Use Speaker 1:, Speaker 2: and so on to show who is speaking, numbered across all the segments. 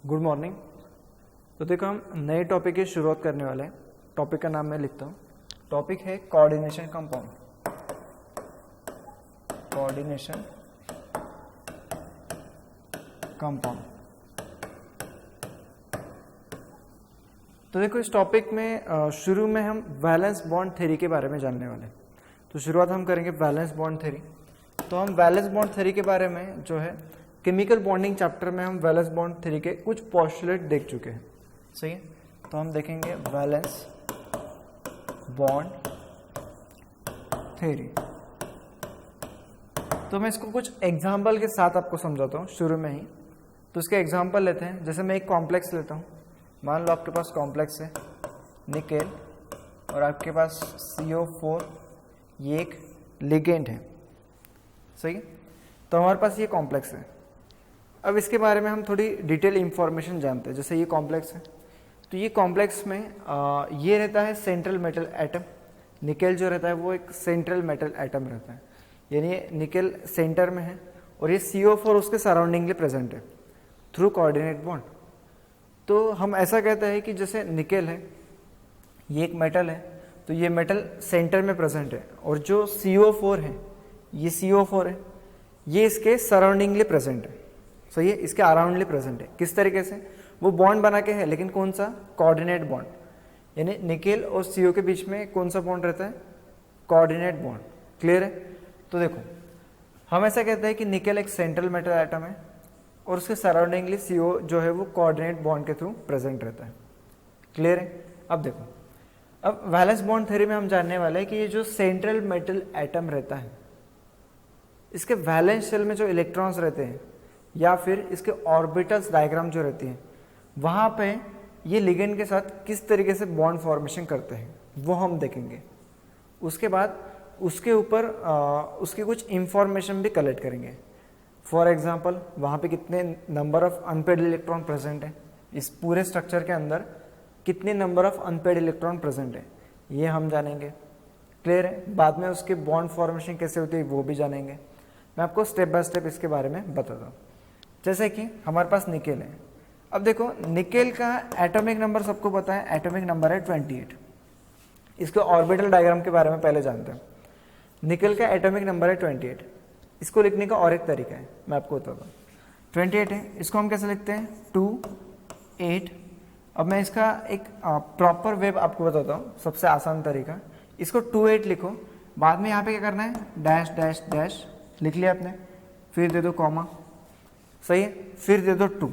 Speaker 1: Good morning. तो देखो हम नए टॉपिक की शुरुआत करने वाले हैं। टॉपिक का नाम मैं लिखता हूँ। टॉपिक है कोऑर्डिनेशन कंपाउंड। Coordination compound. तो देखो इस टॉपिक में शुरू में हम वैलेंस बॉन्ड थ्योरी के बारे में जानने वाले हैं। तो शुरुआत हम करेंगे वैलेंस बॉन्ड थ्योरी। तो हम वैलेंस बॉन्ड थ्योरी के बारे में जो है केमिकल बॉन्डिंग चैप्टर में हम वैलेंस बॉन्ड थ्योरी के कुछ पोस्टुलेट देख चुके हैं, सही है। तो हम देखेंगे वैलेंस बॉन्ड थ्योरी। तो मैं इसको कुछ एग्जाम्पल के साथ आपको समझाता हूँ शुरू में ही। तो इसके एग्जाम्पल लेते हैं। जैसे मैं एक कॉम्प्लेक्स लेता हूँ, मान लो आपके पास कॉम्प्लेक्स है निकेल और आपके पास CO4, ये एक लिगेंड है, सही है। तो हमारे पास ये कॉम्प्लेक्स है। अब इसके बारे में हम थोड़ी डिटेल इंफॉर्मेशन जानते हैं। जैसे ये कॉम्प्लेक्स है, तो ये कॉम्प्लेक्स में ये रहता है सेंट्रल मेटल एटम। निकेल जो रहता है वो एक सेंट्रल मेटल एटम रहता है, यानी निकेल सेंटर में है और ये CO4 उसके सराउंडिंगली प्रेजेंट है थ्रू कोऑर्डिनेट बॉन्ड। तो हम ऐसा कहते हैं कि जैसे निकेल है, ये एक मेटल है, तो ये मेटल सेंटर में प्रेजेंट है और जो CO4 है, ये CO4 है, ये इसके सराउंडिंगली प्रेजेंट है, सही है, इसके अराउंडली प्रेजेंट है। किस तरीके से? वो बॉन्ड बना के है, लेकिन कौन सा? Coordinate bond. यानी निकेल और CO के बीच में कौन सा बॉन्ड रहता है? Coordinate bond. क्लियर है? तो देखो हम ऐसा कहते हैं कि निकेल एक सेंट्रल मेटल एटम है और उसके सराउंडिंगली CO जो है वो कोऑर्डिनेट बॉन्ड के थ्रू प्रेजेंट रहता है। क्लियर है? अब देखो, अब वैलेंस बॉन्ड थ्योरी में हम जानने वाले हैं कि ये जो सेंट्रल मेटल एटम रहता है, इसके वैलेंस शेल में जो इलेक्ट्रॉन्स रहते हैं या फिर इसके ऑर्बिटल्स डायग्राम जो रहती है, वहाँ पे ये लिगेंड के साथ किस तरीके से बॉन्ड फॉर्मेशन करते हैं वो हम देखेंगे। उसके बाद उसके ऊपर उसकी कुछ इंफॉर्मेशन भी कलेक्ट करेंगे। फॉर एग्जांपल, वहाँ पे कितने number of unpaired electron present है, इस पूरे स्ट्रक्चर के अंदर कितने number of unpaired electron present है, ये हम जानेंगे। क्लियर है? बाद में उसके बॉन्ड फॉर्मेशन कैसे होती है वो भी जानेंगे। मैं आपको स्टेप बाय स्टेप इसके बारे में बताता हूँ। जैसे कि हमारे पास निकेल है। अब देखो निकेल का एटॉमिक नंबर सबको पता है, एटॉमिक नंबर है 28। इसके ऑर्बिटल डायग्राम के बारे में पहले जानते हैं। निकेल का एटॉमिक नंबर है 28। इसको लिखने का और एक तरीका है, मैं आपको बताता हूँ। 28 है, इसको हम कैसे लिखते हैं? 2 8। अब मैं इसका एक प्रॉपर वे आपको बताता हूँ, सबसे आसान तरीका। इसको 2 8 लिखो, बाद में यहाँ पे क्या करना है? डैश डैश डैश लिख लिया आपने, फिर दे दो कॉमा, सही है, फिर दे दो 2।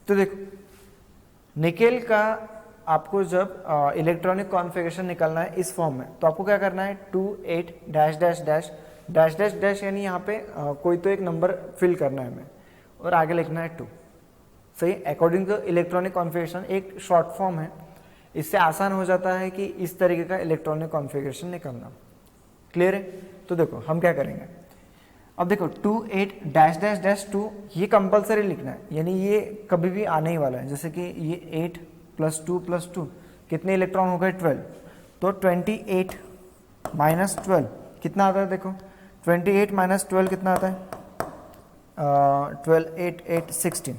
Speaker 1: तो देखो निकेल का आपको जब इलेक्ट्रॉनिक कॉन्फ़िगरेशन निकालना है इस फॉर्म में, तो आपको क्या करना है? 2 8 dash dash dash dash dash dash, यानी यहाँ पे कोई तो एक नंबर फिल करना है हमें और आगे लिखना है 2, सही। अकॉर्डिंग टू इलेक्ट्रॉनिक कॉन्फ़िगरेशन एक शॉर्ट फॉर्म है, इससे आसान हो जाता है कि इस तरीके का इलेक्ट्रॉनिक कॉन्फ़िगरेशन निकालना। क्लियर है? तो देखो हम क्या करेंगे। अब देखो 2 8 डैश डैश डैश 2, ये कंपलसरी लिखना है, यानी ये कभी भी आने ही वाला है। जैसे कि ये 8 + 2 + 2 कितने इलेक्ट्रॉन हो गए? 12। तो 28 - 12 कितना आता है? देखो 28 - 12 कितना आता है? 12 8 8 16,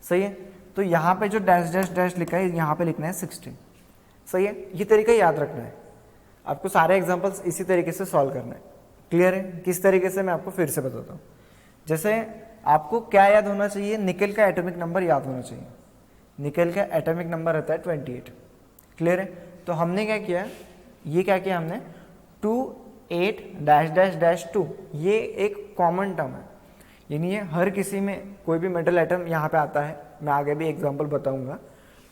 Speaker 1: सही है। तो यहाँ पे जो डैश डैश डैश लिखा है यहाँ पे लिखना है 16, सही है। ये तरीका याद रखना है आपको, सारे एग्जाम्पल्स इसी तरीके से सॉल्व करना है। क्लियर है? किस तरीके से मैं आपको फिर से बताता हूँ। जैसे आपको क्या याद होना चाहिए? निकेल का एटॉमिक नंबर याद होना चाहिए। निकेल का एटॉमिक नंबर रहता है 28। क्लियर है? तो हमने क्या किया, ये क्या किया हमने? 2 8 डैश डैश डैश 2, ये एक कॉमन टर्म है, यानी ये हर किसी में कोई भी मेटल एटम यहाँ पे आता है, मैं आगे भी एग्जाम्पल बताऊँगा,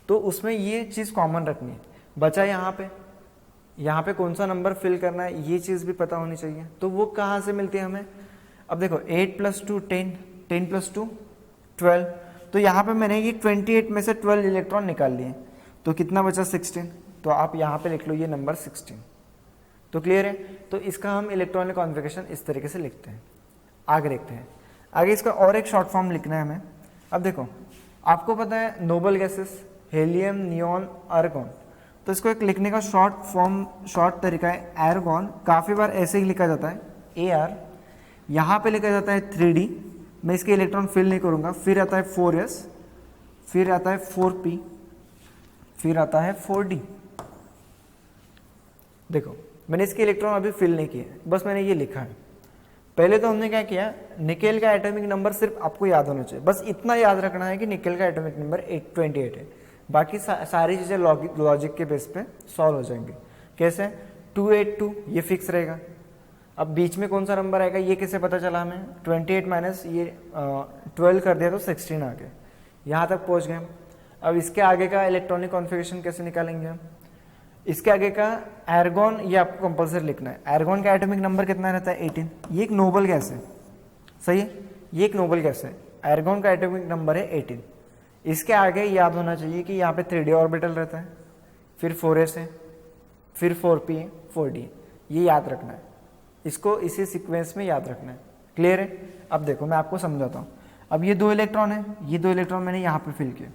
Speaker 1: तो उसमें ये चीज़ कॉमन रखनी है। बचा यहाँ पे कौन सा नंबर फिल करना है, ये चीज़ भी पता होनी चाहिए। तो वो कहाँ से मिलती है हमें? अब देखो 8 + 2 10, 10 + 2 12। तो यहाँ पे मैंने ये 28 में से 12 इलेक्ट्रॉन निकाल लिए, तो कितना बचा? 16। तो आप यहाँ पे लिख लो ये नंबर 16। तो क्लियर है? तो इसका हम इलेक्ट्रॉनिक कॉन्फ़िगरेशन इस तरीके से लिखते हैं। आगे देखते हैं। आगे इसका और एक शॉर्ट फॉर्म लिखना है हमें। अब देखो आपको पता है noble gases helium, neon, argon, तो इसको एक लिखने का शॉर्ट तरीका है एर्गॉन। काफ़ी बार ऐसे ही लिखा जाता है AR, यहाँ पे लिखा जाता है 3D, मैं इसके इलेक्ट्रॉन फिल नहीं करूँगा। फिर आता है 4s, फिर आता है 4p, फिर आता है 4d। देखो मैंने इसके इलेक्ट्रॉन अभी फिल नहीं किए, बस मैंने ये लिखा है। पहले तो हमने क्या किया, निकेल का एटॉमिक नंबर सिर्फ आपको याद होना चाहिए, बस इतना याद रखना है कि निकेल का एटॉमिक नंबर 28 है। बाकी सारी चीज़ें लॉजिक के बेस पे सॉल्व हो जाएंगे। कैसे? 282 ये फिक्स रहेगा। अब बीच में कौन सा नंबर आएगा ये कैसे पता चला हमें? 28 माइनस ये 12 कर दिया तो 16 आ गया। यहाँ तक पहुँच गए हम। अब इसके आगे का इलेक्ट्रॉनिक कॉन्फ़िगरेशन कैसे निकालेंगे हम? इसके आगे का एर्गॉन ये आपको कंपल्सरी लिखना है। एर्गॉन का एटॉमिक नंबर कितना रहता है? 18। ये एक नोबल गैस है, सही है, ये एक नोबल गैस है। एर्गॉन का एटॉमिक नंबर है 18। इसके आगे याद होना चाहिए कि यहाँ पे 3d ऑर्बिटल रहता है, फिर 4s है, फिर 4p है, 4d है। ये याद रखना है, इसको इसी सीक्वेंस में याद रखना है। क्लियर है? अब देखो मैं आपको समझाता हूँ। अब ये 2 इलेक्ट्रॉन है, ये 2 इलेक्ट्रॉन मैंने यहाँ पे फिल किया,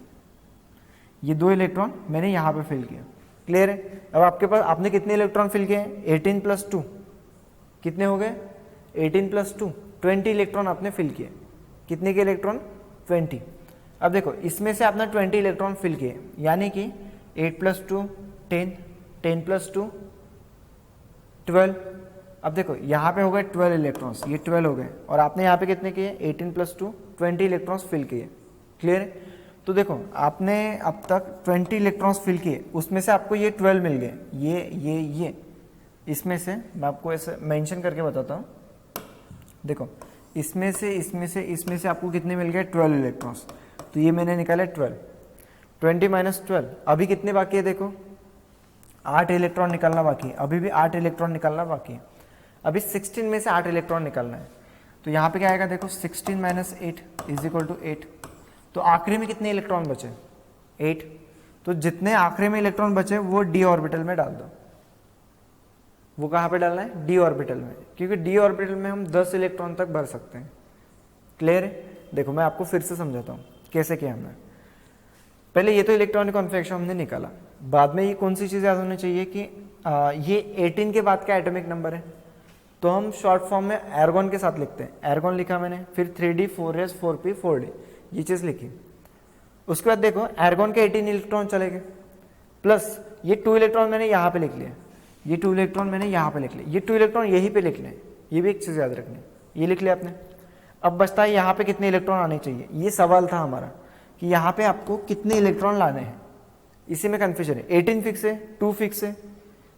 Speaker 1: ये 2 इलेक्ट्रॉन मैंने यहाँ पे फिल किया। क्लियर है? अब आपके पास आपने कितने इलेक्ट्रॉन फिल किए हैं? 18 + 2 कितने हो गए? 18 + 2 20 इलेक्ट्रॉन आपने फिल किए। कितने के इलेक्ट्रॉन? 20। अब देखो इसमें से आपने 20 इलेक्ट्रॉन फिल किए, यानी कि 8 + 2 10, 10 + 2 12। अब देखो यहाँ पे हो गए 12 इलेक्ट्रॉन्स, ये 12 हो गए, और आपने यहाँ पे कितने किए? 18 + 2 20 इलेक्ट्रॉन्स फिल किए। क्लियर है? तो देखो आपने अब तक 20 इलेक्ट्रॉन्स फिल किए, उसमें से आपको ये 12 मिल गए। ये इसमें से मैं आपको ऐसे मेंशन करके बताता हूँ। देखो इसमें से आपको कितने मिल गए? 12 इलेक्ट्रॉन्स। तो ये मैंने निकाले 12, 20 - 12। अभी कितने बाकी है? देखो 8 इलेक्ट्रॉन निकालना बाकी है, अभी भी 8 इलेक्ट्रॉन निकालना बाकी है। अभी 16 में से 8 इलेक्ट्रॉन निकालना है। तो यहाँ पे क्या आएगा? देखो 16 - 8 = 8। तो आखिरी में कितने इलेक्ट्रॉन बचे? 8। तो जितने आखिरी में इलेक्ट्रॉन बचे वो d ऑर्बिटल में डाल दो। वो कहाँ पे डालना है? d ऑर्बिटल में, क्योंकि d ऑर्बिटल में हम 10 इलेक्ट्रॉन तक भर सकते हैं। क्लियर है? देखो मैं आपको फिर से समझाता हूँ कैसे किया हमने। पहले ये तो इलेक्ट्रॉनिक कॉन्फ़िगरेशन हमने निकाला, बाद में ये कौन सी चीज़ याद होनी चाहिए कि ये 18 के बाद का एटॉमिक नंबर है, तो हम शॉर्ट फॉर्म में एर्गॉन के साथ लिखते हैं। एर्गॉन लिखा मैंने, फिर 3d 4s 4p 4d ये चीज़ लिखी। उसके बाद देखो एर्गॉन के 18 इलेक्ट्रॉन चले गए, प्लस ये 2 इलेक्ट्रॉन मैंने यहाँ पे लिख लिया, ये 2 इलेक्ट्रॉन मैंने यहाँ पे लिख लिया, ये 2 इलेक्ट्रॉन यहीं पे लिख लें। ये भी एक चीज़ याद रखनी, ये लिख लिया आपने। अब बचता है यहाँ पे कितने इलेक्ट्रॉन आने चाहिए। ये सवाल था हमारा कि यहाँ पे आपको कितने इलेक्ट्रॉन लाने हैं, इसी में कन्फ्यूजन है। 18 फिक्स है, 2 फिक्स है,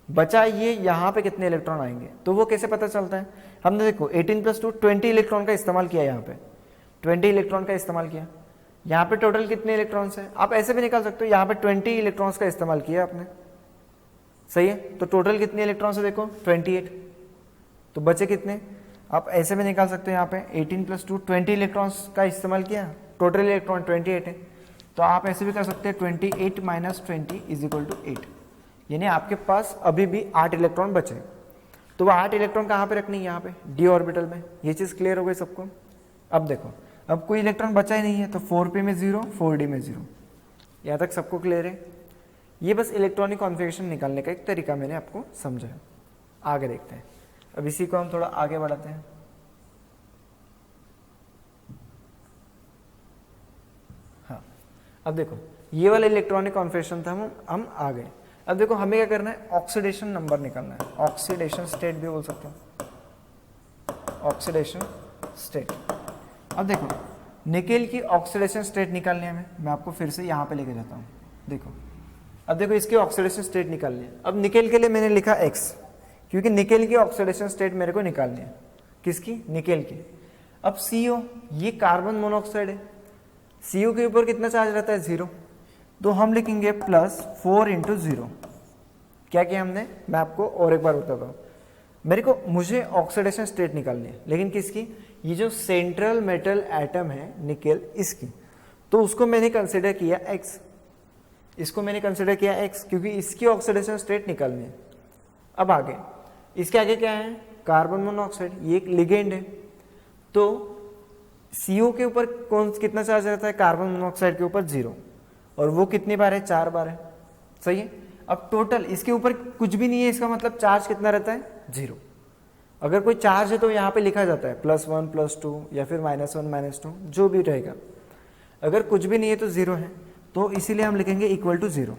Speaker 1: बचा ये यहाँ पे कितने इलेक्ट्रॉन आएंगे। तो वो कैसे पता चलता है? हमने देखो 18 + 2 20 इलेक्ट्रॉन का इस्तेमाल किया, यहाँ पे 20 इलेक्ट्रॉन का इस्तेमाल किया। यहाँ पे टोटल कितने इलेक्ट्रॉन्स हैं आप ऐसे भी निकाल सकते हो, यहाँ पे 20 इलेक्ट्रॉन्स का इस्तेमाल किया आपने, सही है। तो टोटल कितने इलेक्ट्रॉन्स है? देखो 28। तो बचे कितने? आप ऐसे भी निकाल सकते हो, यहाँ पे 18 + 2 20 इलेक्ट्रॉन्स का इस्तेमाल किया, टोटल इलेक्ट्रॉन 28 है। तो आप ऐसे भी कर सकते हैं 28 - 20 = 8, यानी आपके पास अभी भी 8 इलेक्ट्रॉन बचे। तो वो 8 इलेक्ट्रॉन कहाँ पे रखनी है? यहाँ पे d ऑर्बिटल में। ये चीज़ क्लियर हो गई सबको? अब देखो अब कोई इलेक्ट्रॉन बचा ही नहीं है, तो 4p में 0 4d में 0। यहाँ तक सबको क्लियर है? ये बस इलेक्ट्रॉनिक कॉन्फ़िगरेशन निकालने का एक तरीका मैंने आपको समझाया। आगे देखते हैं, अब इसी को हम थोड़ा आगे बढ़ाते हैं। हाँ, अब देखो ये वाला इलेक्ट्रॉनिक कॉन्फ़िगरेशन था, हम आ गए। अब देखो हमें क्या करना है? ऑक्सीडेशन नंबर निकालना है, ऑक्सीडेशन स्टेट भी बोल सकते हैं, ऑक्सीडेशन स्टेट। अब देखो निकेल की ऑक्सीडेशन स्टेट निकालनी है हमें, मैं आपको फिर से यहाँ पे लेके जाता हूँ। देखो अब देखो इसकी ऑक्सीडेशन स्टेट निकालनी है। अब निकेल के लिए मैंने लिखा x, क्योंकि निकेल की ऑक्सीडेशन स्टेट मेरे को निकालनी है। किसकी? निकेल की। अब CO ये कार्बन मोनोऑक्साइड है, CO के ऊपर कितना चार्ज रहता है? 0। तो हम लिखेंगे +4 × 0। क्या किया हमने? मैं आपको और एक बार बताता हूँ। मुझे ऑक्सीडेशन स्टेट निकालनी है, लेकिन किसकी? ये जो सेंट्रल मेटल एटम है निकेल, इसकी। तो उसको मैंने कंसिडर किया x, इसको मैंने कंसिडर किया x, क्योंकि इसकी ऑक्सीडेशन स्टेट निकालनी है। अब आगे इसके आगे क्या है? कार्बन मोनोऑक्साइड, ये एक लिगेंड है। तो CO के ऊपर कितना चार्ज रहता है? कार्बन मोनोऑक्साइड के ऊपर 0, और वो कितनी बार है? 4 बार है, सही है। अब टोटल इसके ऊपर कुछ भी नहीं है, इसका मतलब चार्ज कितना रहता है? 0। अगर कोई चार्ज है तो यहाँ पे लिखा जाता है +1 +2 या फिर -1 -2 जो भी रहेगा। अगर कुछ भी नहीं है तो 0 है, तो इसीलिए हम लिखेंगे इक्वल टू 0,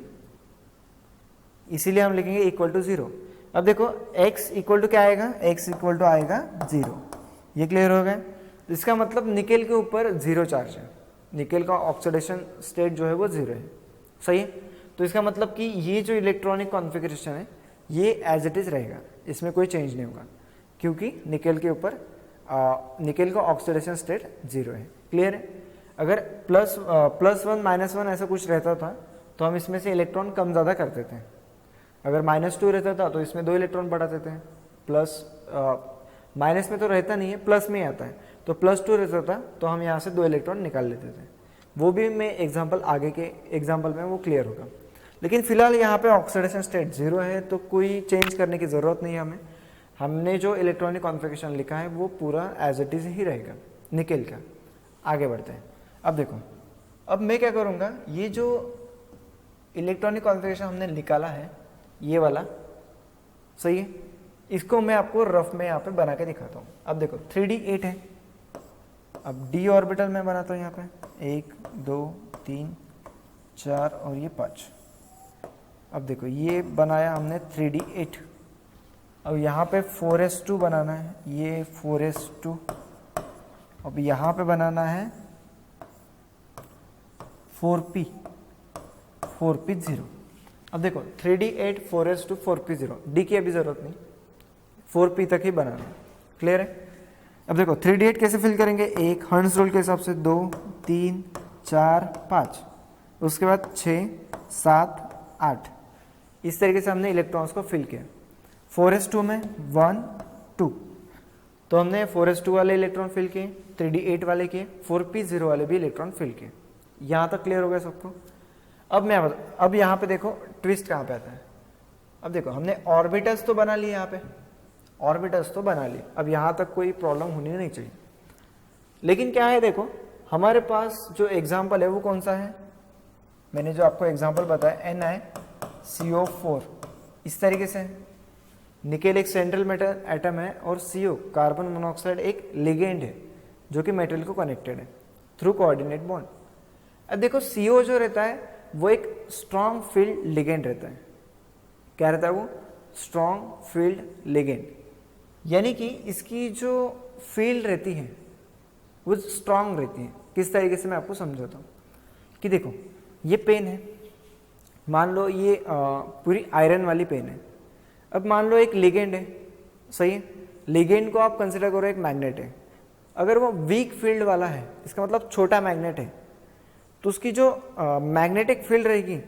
Speaker 1: इसीलिए हम लिखेंगे इक्वल टू 0। अब देखो x इक्वल टू क्या आएगा, x इक्वल टू आएगा 0। ये क्लियर हो गया। तो इसका मतलब निकेल के ऊपर 0 चार्ज है, निकेल का ऑक्सीडेशन स्टेट जो है वो 0 है, सही है। तो इसका मतलब कि ये जो इलेक्ट्रॉनिक कॉन्फ़िगरेशन है ये एज इट इज़ रहेगा, इसमें कोई चेंज नहीं होगा, क्योंकि निकेल के ऊपर निकेल का ऑक्सीडेशन स्टेट 0 है। क्लियर है। अगर +1 -1 ऐसा कुछ रहता था तो हम इसमें से इलेक्ट्रॉन कम ज़्यादा करते थे। अगर -2 रहता था तो इसमें 2 इलेक्ट्रॉन बढ़ाते थे। माइनस में तो रहता नहीं है, प्लस में आता है, तो +2 रहता था तो हम यहाँ से 2 इलेक्ट्रॉन निकाल लेते थे। वो भी मैं एग्जाम्पल आगे के एग्जाम्पल में वो क्लियर होगा। लेकिन फिलहाल यहाँ पे ऑक्सीडेशन स्टेट 0 है तो कोई चेंज करने की ज़रूरत नहीं है हमें। हमने जो इलेक्ट्रॉनिक कॉन्फ़िगरेशन लिखा है वो पूरा एज इट इज़ ही रहेगा निकेल का। आगे बढ़ते हैं। अब देखो, अब मैं क्या करूँगा, ये जो इलेक्ट्रॉनिक कॉन्फ़िगरेशन हमने निकाला है ये वाला, सही है, इसको मैं आपको रफ में यहाँ पे बना के दिखाता हूँ। अब देखो 3d8 है, अब d ऑर्बिटल में बनाता हूँ यहाँ पे 1 2 3 4 और ये 5। अब देखो ये बनाया हमने 3d8। अब यहाँ पे 4s2 बनाना है, ये 4s2। अब यहाँ पे बनाना है 4p0। अब देखो 3d8 4s2 4p0, d की अभी ज़रूरत नहीं, 4p तक ही बनाना है। क्लियर है। अब देखो 3d8 कैसे फिल करेंगे, 1 हर्ट्ज़ रूल के हिसाब से 2 3 4 5, उसके बाद 6 7 8, इस तरीके से हमने इलेक्ट्रॉन्स को फिल किया। 4s2 में 1 2, तो हमने 4s2 वाले इलेक्ट्रॉन फिल किए, 3d8 वाले किए, 4p0 वाले भी इलेक्ट्रॉन फिल किए। यहाँ तक क्लियर हो गया सबको। अब यहाँ पे देखो ट्विस्ट कहाँ पे आता है। अब देखो हमने ऑर्बिटल्स तो बना लिए, यहाँ पे ऑर्बिटल्स तो बना लिए, अब यहाँ तक कोई प्रॉब्लम होनी नहीं चाहिए। लेकिन क्या है, देखो हमारे पास जो एग्जाम्पल है वो कौन सा है, मैंने जो आपको एग्जाम्पल बताया NiCO4, इस तरीके से निकेल एक सेंट्रल मेटल एटम है और CO कार्बन मोनोऑक्साइड एक लिगेंड है जो कि मेटल को कनेक्टेड है थ्रू कोऑर्डिनेट बॉन्ड। अब देखो CO जो रहता है वो एक स्ट्रॉन्ग फील्ड लिगेंड रहता है। क्या रहता है वो, स्ट्रॉन्ग फील्ड लिगेंड, यानी कि इसकी जो फील्ड रहती है वो स्ट्रॉन्ग रहती है। किस तरीके से मैं आपको समझाता हूँ कि देखो ये पेन है, मान लो ये पूरी आयरन वाली पेन है। अब मान लो एक लिगेंड है, सही है, लिगेंड को आप कंसिडर करो एक मैग्नेट है। अगर वो वीक फील्ड वाला है, इसका मतलब छोटा मैग्नेट है, तो उसकी जो मैग्नेटिक फील्ड रहेगी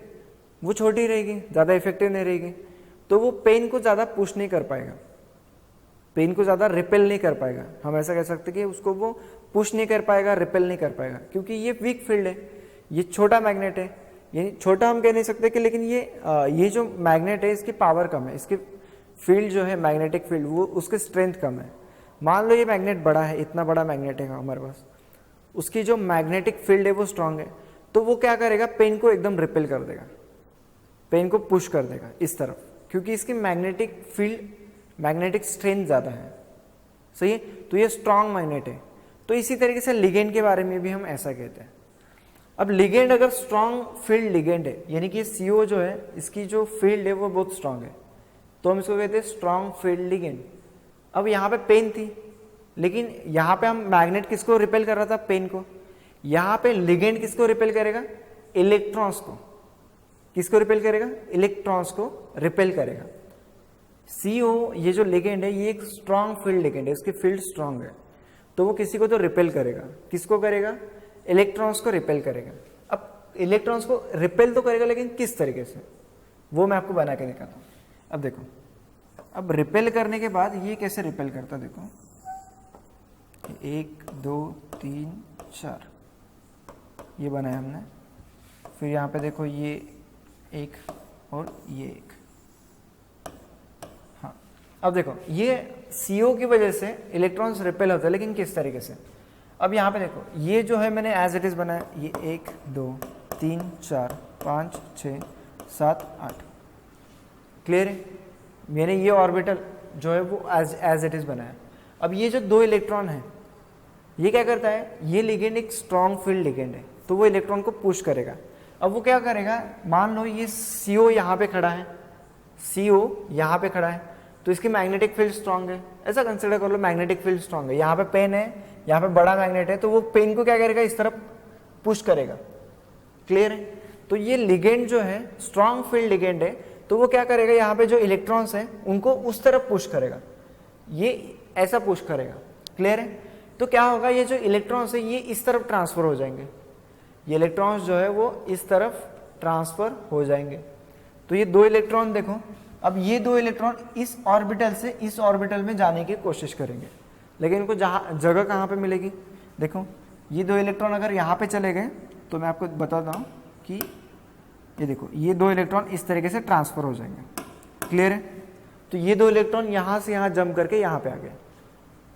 Speaker 1: वो छोटी रहेगी, ज़्यादा इफेक्टिव नहीं रहेगी, तो वो पेन को ज़्यादा पुश नहीं कर पाएगा, पेन को ज़्यादा रिपेल नहीं कर पाएगा। हम ऐसा कह सकते कि उसको वो पुश नहीं कर पाएगा, रिपेल नहीं कर पाएगा, क्योंकि ये वीक फील्ड है, ये छोटा मैग्नेट है। यानी छोटा हम कह नहीं सकते कि, लेकिन ये जो मैग्नेट है इसकी पावर कम है, इसकी फील्ड जो है मैग्नेटिक फील्ड वो उसकी स्ट्रेंथ कम है। मान लो ये मैग्नेट बड़ा है, इतना बड़ा मैग्नेट है हमारे पास, उसकी जो मैग्नेटिक फील्ड है वो स्ट्रांग है, तो वो क्या करेगा, पेन को एकदम रिपेल कर देगा, पेन को पुश कर देगा इस तरफ, क्योंकि इसकी मैग्नेटिक फील्ड मैग्नेटिक स्ट्रेंथ ज़्यादा है, सही है, तो ये स्ट्रांग मैग्नेट है। तो इसी तरीके से लिगेंड के बारे में भी हम ऐसा कहते हैं। अब लिगेंड अगर स्ट्रांग फील्ड लिगेंड है, यानी कि CO जो है इसकी जो फील्ड है वो बहुत स्ट्रांग है, तो हम इसको कहते हैं स्ट्रांग फील्ड लिगेंड। अब यहाँ पे पेन थी, लेकिन यहाँ पे हम मैग्नेट किसको रिपेल कर रहा था, पेन को। यहाँ पे लिगेंड किसको रिपेल करेगा, इलेक्ट्रॉन्स को। किसको रिपेल करेगा, इलेक्ट्रॉन्स को रिपेल करेगा। CO ये जो लिगेंड है ये एक स्ट्रांग फील्ड लिगेंड है, इसकी फील्ड स्ट्रांग है, तो वो किसी को तो रिपेल करेगा। किसको करेगा, इलेक्ट्रॉन्स को रिपेल करेगा। अब इलेक्ट्रॉन्स को रिपेल तो करेगा, लेकिन किस तरीके से, वो मैं आपको बना के दिखाता हूँ। अब देखो, अब रिपेल करने के बाद ये कैसे रिपेल करता, देखो 1 2 3 4 ये बनाया हमने। फिर यहाँ पे देखो ये 1 और ये 1। हाँ, अब देखो ये CO की वजह से इलेक्ट्रॉन्स रिपेल होते हैं, लेकिन किस तरीके से। अब यहाँ पे देखो ये जो है मैंने एज इट इज़ बनाया, ये 1 2 3 4 5 6 7 8। क्लियर है। मैंने ये ऑर्बिटल जो है वो एज इट इज़ बना है। अब ये जो 2 इलेक्ट्रॉन है, ये क्या करता है, ये लिगेंड एक स्ट्रॉन्ग फील्ड लिगेंड है, तो वो इलेक्ट्रॉन को पुश करेगा। अब वो क्या करेगा, मान लो ये CO यहाँ पे खड़ा है, CO यहाँ पे खड़ा है, तो इसकी मैग्नेटिक फील्ड स्ट्रांग है, ऐसा कंसिडर कर लो मैग्नेटिक फील्ड स्ट्रांग है। यहाँ पे पेन है, यहाँ पे बड़ा मैग्नेट है, तो वो पेन को क्या करेगा, इस तरफ पुश करेगा। क्लियर है? तो ये लिगेंड जो है स्ट्रांग फील्ड लिगेंड है, तो वो क्या करेगा, यहाँ पे जो इलेक्ट्रॉन्स हैं उनको उस तरफ पुश करेगा, ये ऐसा पुश करेगा। क्लियर है? तो क्या होगा, ये जो इलेक्ट्रॉन्स है ये इस तरफ ट्रांसफर हो जाएंगे, ये इलेक्ट्रॉन्स जो है वो इस तरफ ट्रांसफर हो जाएंगे। तो ये 2 इलेक्ट्रॉन देखो, अब ये 2 इलेक्ट्रॉन इस ऑर्बिटल से इस ऑर्बिटल में जाने की कोशिश करेंगे, लेकिन इनको जगह कहाँ पे मिलेगी, देखो ये 2 इलेक्ट्रॉन अगर यहाँ पे चले गए तो मैं आपको बताता हूँ कि ये देखो ये 2 इलेक्ट्रॉन इस तरीके से ट्रांसफर हो जाएंगे। क्लियर है? तो ये 2 इलेक्ट्रॉन यहाँ से यहाँ जंप करके यहाँ पे आ गए,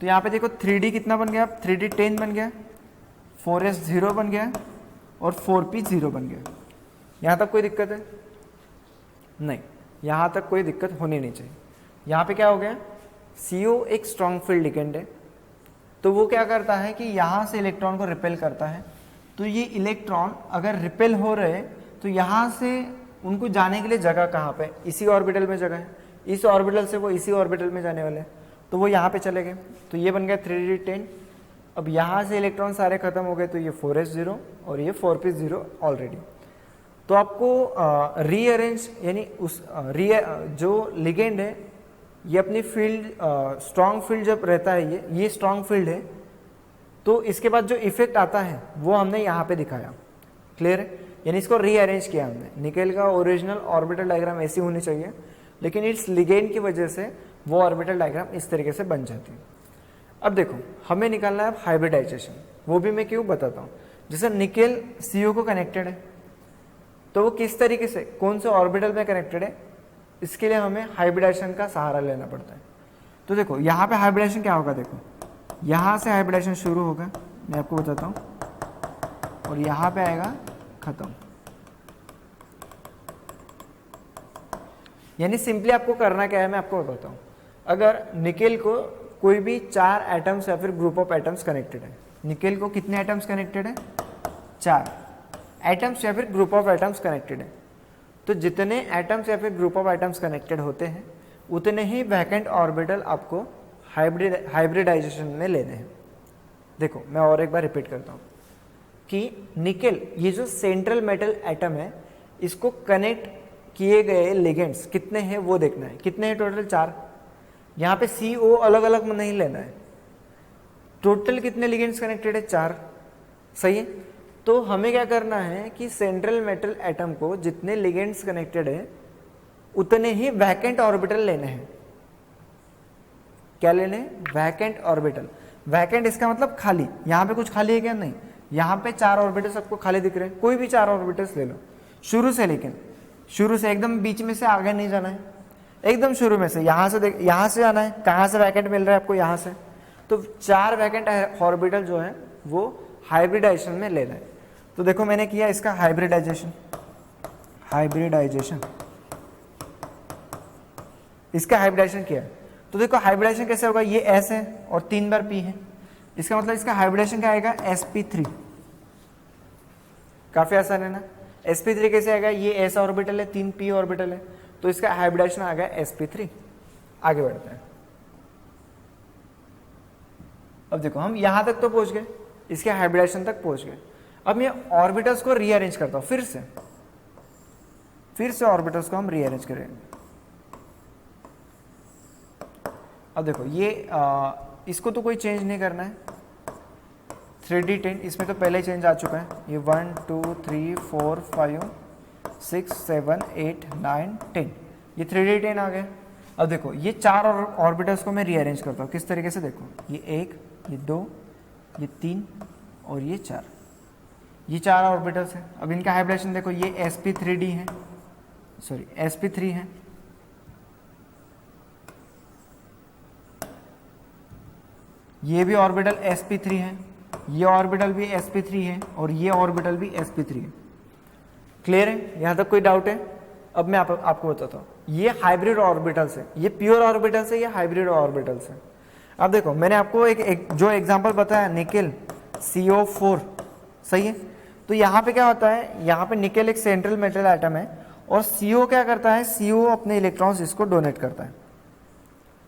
Speaker 1: तो यहाँ पे देखो 3D कितना बन गया, 3D 10 बन गया, 4s 0 बन गया और 4p 0 बन गया। यहाँ तक कोई दिक्कत है? नहीं, यहाँ तक कोई दिक्कत होनी नहीं चाहिए। यहाँ पे क्या हो गया, CO एक स्ट्रॉन्ग फील्ड लिगेंड है, तो वो क्या करता है कि यहाँ से इलेक्ट्रॉन को रिपेल करता है। तो ये इलेक्ट्रॉन अगर रिपेल हो रहे तो यहाँ से उनको जाने के लिए जगह कहाँ पे, इसी ऑर्बिटल में जगह है, इस ऑर्बिटल से वो इसी ऑर्बिटल में जाने वाले हैं, तो वो यहाँ पे चले गए, तो ये बन गया 3D 10। अब यहाँ से इलेक्ट्रॉन सारे खत्म हो गए, तो ये 4s 0 और ये 4p 0 ऑलरेडी। तो आपको रीअरेंज यानी उस जो लिगेंड है ये अपनी फील्ड स्ट्रॉन्ग फील्ड जब रहता है, ये स्ट्रॉन्ग फील्ड है, तो इसके बाद जो इफेक्ट आता है वो हमने यहाँ पे दिखाया। क्लियर है? यानी इसको रीअरेंज किया हमने। निकेल का ओरिजिनल ऑर्बिटल डायग्राम ऐसी होनी चाहिए, लेकिन इस लिगेंड की वजह से वो ऑर्बिटल डायग्राम इस तरीके से बन जाती है। अब देखो हमें निकालना है हाइब्रिडाइजेशन, वो भी मैं क्यों बताता हूँ। जैसे निकेल CO को कनेक्टेड है, तो वो किस तरीके से कौन से ऑर्बिटल में कनेक्टेड है, इसके लिए हमें हाइब्रिडाइजेशन का सहारा लेना पड़ता है। तो देखो यहाँ पे हाइब्रिडाइजेशन क्या होगा, देखो यहाँ से हाइब्रिडाइजेशन शुरू होगा, मैं आपको बताता हूँ, और यहाँ पे आएगा खत्म। यानी सिंपली आपको करना क्या है मैं आपको बताता हूँ। अगर निकेल को कोई भी 4 एटम्स या फिर ग्रुप ऑफ एटम्स कनेक्टेड है, निकेल को कितने एटम्स कनेक्टेड है, 4 एटम्स या फिर ग्रुप ऑफ एटम्स कनेक्टेड है, तो जितने एटम्स या फिर ग्रुप ऑफ एटम्स कनेक्टेड होते हैं उतने ही वैकेंट ऑर्बिटल आपको हाइब्रिडाइजेशन में लेने हैं। देखो मैं और एक बार रिपीट करता हूँ कि निकेल ये जो सेंट्रल मेटल एटम है, इसको कनेक्ट किए गए लिगेंड्स कितने हैं वो देखना है। कितने हैं टोटल, 4। यहाँ पे CO अलग अलग में नहीं लेना है, टोटल कितने लिगेंड्स कनेक्टेड है, 4। सही है? तो हमें क्या करना है कि सेंट्रल मेटल एटम को जितने लिगेंड्स कनेक्टेड है उतने ही वैकेंट ऑर्बिटल लेने हैं। क्या लेने हैं, वैकेंट ऑर्बिटल। वैकेंट इसका मतलब खाली, यहाँ पे कुछ खाली है क्या, नहीं, यहाँ पे 4 ऑर्बिटल्स आपको खाली दिख रहे हैं, कोई भी 4 ऑर्बिटल्स ले लो शुरू से, लेकिन शुरू से एकदम बीच में से आगे नहीं जाना है, एकदम शुरू में से यहाँ से यहाँ से जाना है। कहाँ से वैकेंट मिल रहा है आपको, यहाँ से। तो 4 वैकेंट ऑर्बिटल जो है वो हाइब्रिडाइजेशन में लेना है। तो देखो मैंने किया इसका हाइब्रिडाइजेशन, इसका हाइब्रिडाइजेशन किया। तो देखो हाइब्रिडाइजेशन कैसे होगा, ये S है और 3 बार P है, इसका मतलब इसका हाइब्रिडाइजेशन क्या आएगा, sp3। काफी आसान है ना। sp3 कैसे आएगा, ये s ऑर्बिटल है, 3 p ऑर्बिटल है, तो इसका हाइब्रिडाइजेशन आ गया sp3। आगे बढ़ते हैं। अब देखो हम यहां तक तो पहुंच गए, इसके हाइब्रिडाइजेशन तक पहुंच गए। अब मैं ऑर्बिटल्स को रीअरेंज करता हूं, फिर से ऑर्बिटल्स को हम रीअरेंज करेंगे। अब देखो ये इसको तो कोई चेंज नहीं करना है, 3D 10 इसमें तो पहले चेंज आ चुका है। ये 1 2 3 4 5 6 7 8 9 10, ये 3D 10 आ गए। अब देखो ये 4 ऑर्बिटल्स को मैं रीअरेंज करता हूँ किस तरीके से, देखो ये 1 ये 2 ये 3 और ये 4, ये 4 ऑर्बिटल्स हैं। अब इनका हाइब्रिडेशन देखो, ये sp3 है, सॉरी sp3 है, ये भी ऑर्बिटल sp3 है, ये ऑर्बिटल भी sp3 है और ये ऑर्बिटल भी sp3 है। क्लियर है? यहाँ तक कोई डाउट है? अब मैं आपको बताता हूँ, ये हाइब्रिड ऑर्बिटल्स है, ये प्योर ऑर्बिटल्स है, ये हाइब्रिड ऑर्बिटल्स है। अब देखो मैंने आपको एक जो एग्जांपल बताया निकेल CO4, सही है। तो यहाँ पे क्या होता है, यहाँ पे निकेल एक सेंट्रल मेटल एटम है और CO क्या करता है, CO अपने इलेक्ट्रॉन्स इसको डोनेट करता है,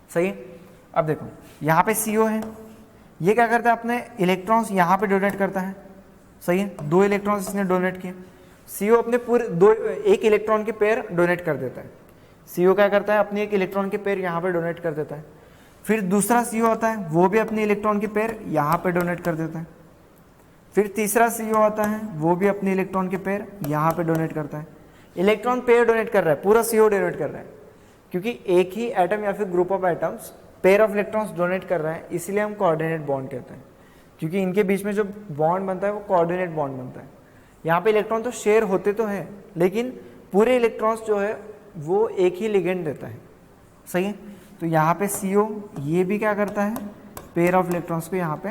Speaker 1: सही है। अब देखो यहाँ पे CO है, ये क्या करता है, अपने इलेक्ट्रॉन्स यहाँ पे डोनेट करता है, सही है। 2 इलेक्ट्रॉन्स इसने डोनेट किए, CO अपने पूरे 1 इलेक्ट्रॉन के पेयर डोनेट कर देता है। CO क्या करता है, अपने 1 इलेक्ट्रॉन के पेयर यहाँ पे डोनेट कर देता है। फिर दूसरा CO आता है, वो भी अपने इलेक्ट्रॉन के पेयर यहाँ पे डोनेट कर देता है। फिर तीसरा CO आता है, वो भी अपने इलेक्ट्रॉन के पेयर यहाँ पे डोनेट करता है। इलेक्ट्रॉन पेयर डोनेट कर रहा है, पूरा CO डोनेट कर रहा है, क्योंकि एक ही एटम या फिर group of atoms pair of electrons donate कर रहा है, इसलिए हम कोऑर्डिनेट बॉन्ड कहते हैं, क्योंकि इनके बीच में जो बॉन्ड बनता है वो कोऑर्डिनेट बॉन्ड बनता है। यहाँ पे इलेक्ट्रॉन तो शेयर होते तो हैं, लेकिन पूरे इलेक्ट्रॉन्स जो है वो एक ही लिगेंड देता है, सही है। तो यहाँ पे CO ये भी क्या करता है, पेयर ऑफ इलेक्ट्रॉन्स को यहाँ पे